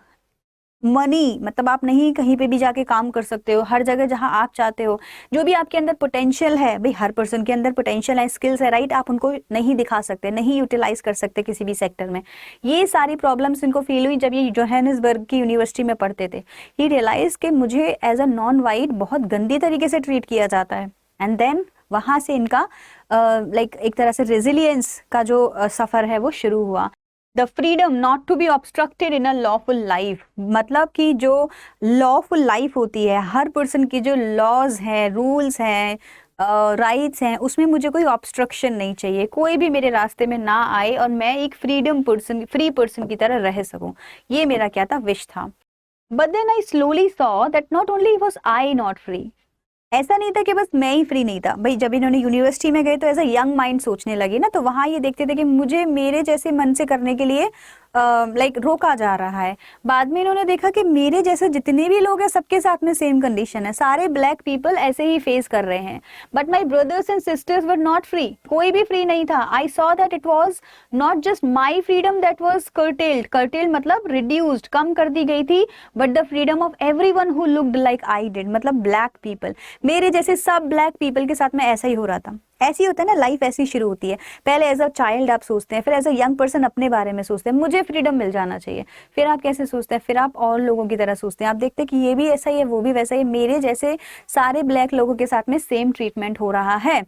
money, मतलब आप नहीं कहीं पे भी जाके काम कर सकते हो, हर जगह जहां आप चाहते हो। जो भी आपके अंदर पोटेंशियल है, भाई हर पर्सन के अंदर पोटेंशियल है, स्किल्स है, राइट, आप उनको नहीं दिखा सकते, नहीं यूटिलाइज कर सकते किसी भी सेक्टर में। ये सारी प्रॉब्लम्स इनको फील हुई जब ये जोहानिसबर्ग की यूनिवर्सिटी में पढ़ते थे। ये रियलाइज कि मुझे एज अ नॉन वाइट बहुत गंदी तरीके से ट्रीट किया जाता है। एंड देन वहां से इनका एक तरह से रेजिलियंस का जो सफर है वो शुरू हुआ। The freedom not to be obstructed in a lawful life, मतलब कि जो लॉफुल लाइफ होती है, हर पर्सन की जो लॉज हैं, रूल्स हैं, राइट्स हैं, उसमें मुझे कोई ऑब्स्ट्रक्शन नहीं चाहिए, कोई भी मेरे रास्ते में ना आए और मैं एक फ्री पर्सन की तरह रह सकूं। ये मेरा क्या था? विश था। But then I slowly saw that not only was I not free, ऐसा नहीं था कि बस मैं ही फ्री नहीं था। भाई जब इन्होंने यूनिवर्सिटी में गए तो एज अ यंग माइंड सोचने लगे ना, तो वहां ये देखते थे कि मुझे मेरे जैसे मन से करने के लिए रोका जा रहा है। बाद में इन्होंने देखा कि मेरे जैसे जितने भी लोग हैं सबके साथ में सेम कंडीशन है, सारे ब्लैक पीपल ऐसे ही फेस कर रहे हैं। But my brothers and sisters were not free, कोई भी फ्री नहीं था। I saw that it was not just my freedom that was curtailed मतलब रिड्यूस्ड, कम कर दी गई थी, but the freedom of every one who looked like I did, मतलब ब्लैक पीपल, मेरे जैसे सब ब्लैक पीपल के साथ में ऐसा ही हो रहा था। ऐसी होता है ना, लाइफ ऐसी शुरू होती है। पहले एज अ चाइल्ड आप सोचते हैं, फिर एज अ यंग पर्सन अपने बारे में सोचते हैं, मुझे फ्रीडम मिल जाना चाहिए। फिर आप कैसे सोचते हैं, फिर आप और लोगों की तरह सोचते हैं, आप देखते हैं कि ये भी ऐसा ही है, वो भी वैसा ही है, मेरे जैसे सारे ब्लैक लोगों के साथ में सेम ट्रीटमेंट हो रहा है।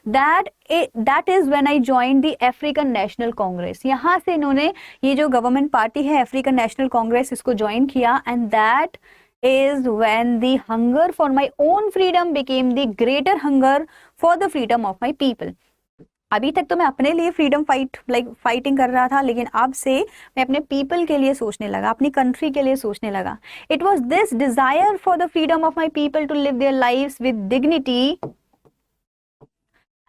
That is when I join the African National Congress. यहाँ से इन्होंने ये जो गवर्नमेंट पार्टी है अफ्रीकन नेशनल कांग्रेस, इसको ज्वाइन किया। And that is when the hunger for my own freedom became the greater hunger for the freedom of my people. अभी तक तो मैं अपने लिए फ्रीडम फाइटिंग कर रहा था, लेकिन अब से मैं अपने पीपल के लिए सोचने लगा, अपनी कंट्री के लिए सोचने लगा। It was this desire for the freedom of my people to live their lives with dignity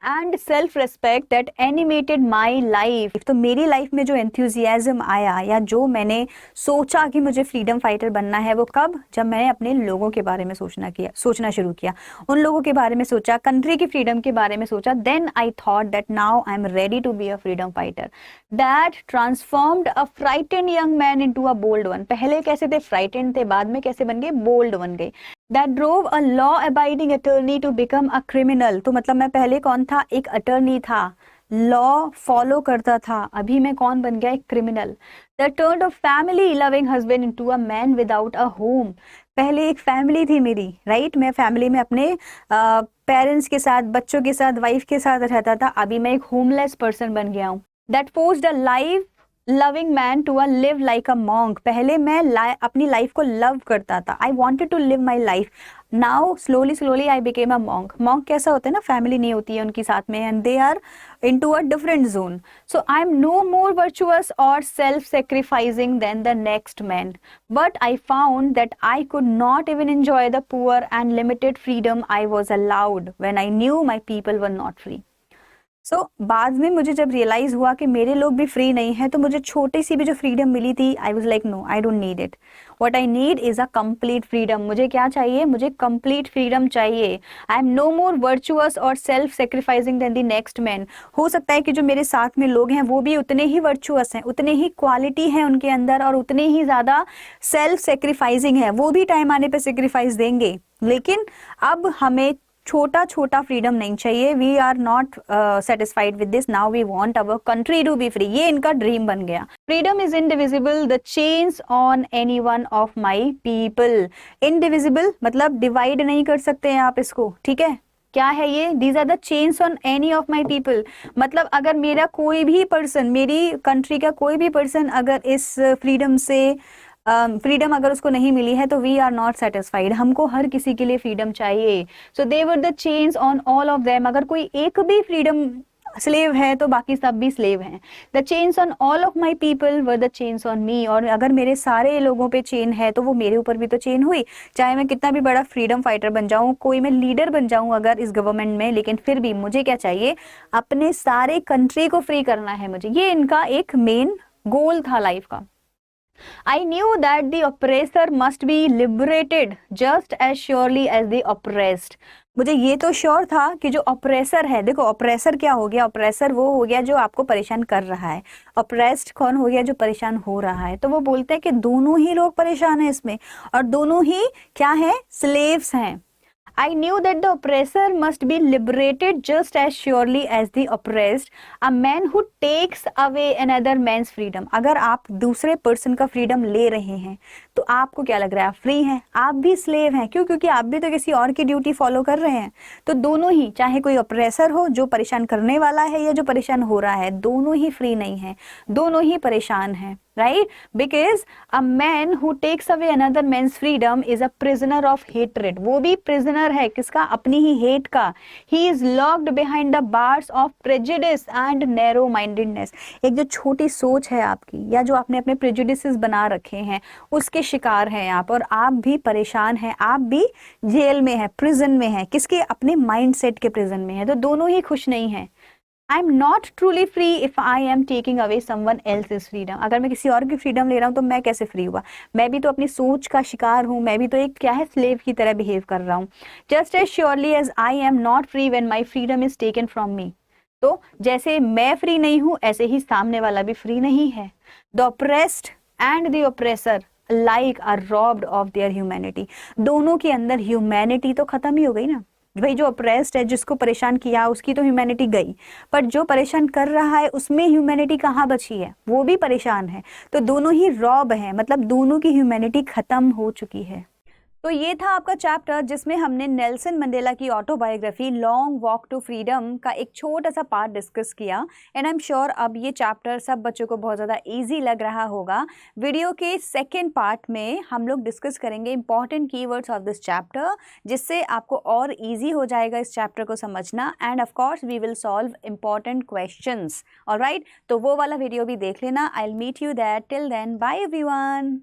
and self respect that animated my life. तो मेरी लाइफ में जो एंथुजियाज्म आया या जो मैंने सोचा कि मुझे फ्रीडम फाइटर बनना है, वो कब? जब मैंने अपने लोगों के बारे में सोचना शुरू किया, उन लोगों के बारे में सोचा, कंट्री की फ्रीडम के बारे में सोचा। Then I thought that now I am ready to be a freedom fighter. That transformed a frightened young man into a bold one. पहले कैसे थे? फ्राइटेंड थे, बाद में कैसे बन गए? बोल्ड बन गए। That drove a law-abiding attorney to become a criminal। तो मतलब मैं पहले कौन था? एक अटर्नी था, लॉ फॉलो करता था। अभी मैं कौन बन गया? एक criminal. That turned a family-loving husband into a man without a home। पहले एक फैमिली थी मेरी, राइट? मैं फैमिली में अपने पेरेंट्स के साथ, बच्चों के साथ, वाइफ के साथ रहता था। अभी मैं एक होमलेस पर्सन बन गया हूँ। That forced a life loving man to live like a monk. पहले मैं अपनी लाइफ को लव करता था, I wanted to live my life. Now slowly I became a monk. Monk कैसा होता है ना, फैमिली नहीं होती है उनके साथ में, and they are into a different zone. So I am no more virtuous or self sacrificing than the next man, but I found that I could not even enjoy the poor and limited freedom I was allowed when I knew my people were not free. बाद में मुझे जब रियलाइज हुआ कि मेरे लोग भी फ्री नहीं है, तो मुझे छोटी सी भी जो फ्रीडम मिली थी, I was like no, I don't need it. What I need is a complete freedom. मुझे क्या चाहिए? मुझे कंप्लीट फ्रीडम चाहिए। I am no more virtuous or self sacrificing than the next man. हो सकता है कि जो मेरे साथ में लोग हैं वो भी उतने ही वर्चुअस हैं, उतने ही क्वालिटी है उनके अंदर, और उतने ही ज्यादा सेल्फ सेक्रीफाइसिंग है। वो भी टाइम आने पे सेक्रीफाइस देंगे, लेकिन अब हमें छोटा छोटा फ्रीडम नहीं चाहिए। We are not satisfied with this. Now we want our country to be free. ये इनका ड्रीम बन गया। Freedom is indivisible, the chains on any one of my people. Indivisible मतलब डिवाइड नहीं कर सकते हैं आप इसको, ठीक है? क्या है ये? These are the chains on any of my people. मतलब अगर मेरा कोई भी पर्सन, मेरी कंट्री का कोई भी पर्सन अगर इस फ्रीडम से फ्रीडम अगर उसको नहीं मिली है, तो वी आर नॉट सेटिस्फाइड। हमको हर किसी के लिए फ्रीडम चाहिए। So they were the chains on all of them. अगर कोई एक भी फ्रीडम स्लेव है तो बाकी सब भी स्लेव हैं। The chains on all of my people were the chains on me. और अगर मेरे सारे लोगों पे चेन है तो वो मेरे ऊपर भी तो चेन हुई। चाहे मैं कितना भी बड़ा फ्रीडम फाइटर बन जाऊं, कोई मैं लीडर बन जाऊं अगर इस गवर्नमेंट में, लेकिन फिर भी मुझे क्या चाहिए? अपने सारे कंट्री को फ्री करना है मुझे। ये इनका एक मेन गोल था लाइफ का। I knew that the oppressor must be liberated just as surely as the oppressed। मुझे ये तो श्योर था कि जो ऑपरेसर है, देखो ऑपरेसर क्या हो गया? ऑपरेसर वो हो गया जो आपको परेशान कर रहा है। ऑपरेस्ड कौन हो गया? जो परेशान हो रहा है। तो वो बोलते हैं कि दोनों ही लोग परेशान हैं इसमें, और दोनों ही क्या है? स्लेव्स हैं। I knew that the oppressor must be liberated just as surely as the oppressed। A man who takes away another man's freedom। अगर आप दूसरे पर्सन का फ्रीडम ले रहे हैं तो आपको क्या लग रहा है? आप फ्री हैं? आप भी स्लेव हैं। क्यों? क्योंकि आप भी तो किसी और की ड्यूटी फॉलो कर रहे हैं। तो दोनों ही, चाहे कोई ऑपरेसर हो जो परेशान करने वाला है या जो परेशान हो रहा है, दोनों ही फ्री नहीं है, दोनों ही परेशान हैं। right? Because a man who takes away another man's freedom is a prisoner of hatred। वो भी prisoner है किसका? अपनी ही hate का। He is locked behind the bars of prejudice and narrow mindedness। एक जो छोटी सोच है आपकी, या जो आपने अपने prejudices बना रखे हैं, उसके शिकार हैं आप, और आप भी परेशान हैं, आप भी जेल में हैं, prison में हैं। किसके? अपने mindset के prison में हैं। तो दोनों ही खुश नहीं हैं। I am not truly free if I am taking away someone else's freedom। अगर मैं किसी और की फ्रीडम ले रहा हूँ तो मैं कैसे फ्री हुआ? मैं भी तो अपनी सोच का शिकार हूँ, मैं भी तो एक क्या है? स्लेव की तरह बिहेव कर रहा हूँ। Just as surely as I am not free when my freedom is taken from me। तो जैसे मैं फ्री नहीं हूँ, ऐसे ही सामने वाला भी फ्री नहीं है। The oppressed and the oppressor alike are robbed of their humanity। दोनों के अंदर ह्यूमैनिटी तो खत्म ही हो गई ना। भाई जो अप्रेस्ड है, जिसको परेशान किया, उसकी तो ह्यूमैनिटी गई, पर जो परेशान कर रहा है उसमें ह्यूमैनिटी कहाँ बची है? वो भी परेशान है, तो दोनों ही रॉब हैं, मतलब दोनों की ह्यूमैनिटी खत्म हो चुकी है। तो ये था आपका चैप्टर जिसमें हमने नेल्सन मंडेला की autobiography long walk to freedom का एक छोटा सा पार्ट डिस्कस किया। एंड आई एम श्योर अब ये चैप्टर सब बच्चों को बहुत ज़्यादा इजी लग रहा होगा। वीडियो के सेकेंड पार्ट में हम लोग डिस्कस करेंगे important keywords of this chapter, जिससे आपको और ईजी हो जाएगा इस चैप्टर को समझना। And of course we will solve important questions. Alright, तो वो वाला वीडियो भी देख लेना। I will meet you that. Till then, bye everyone.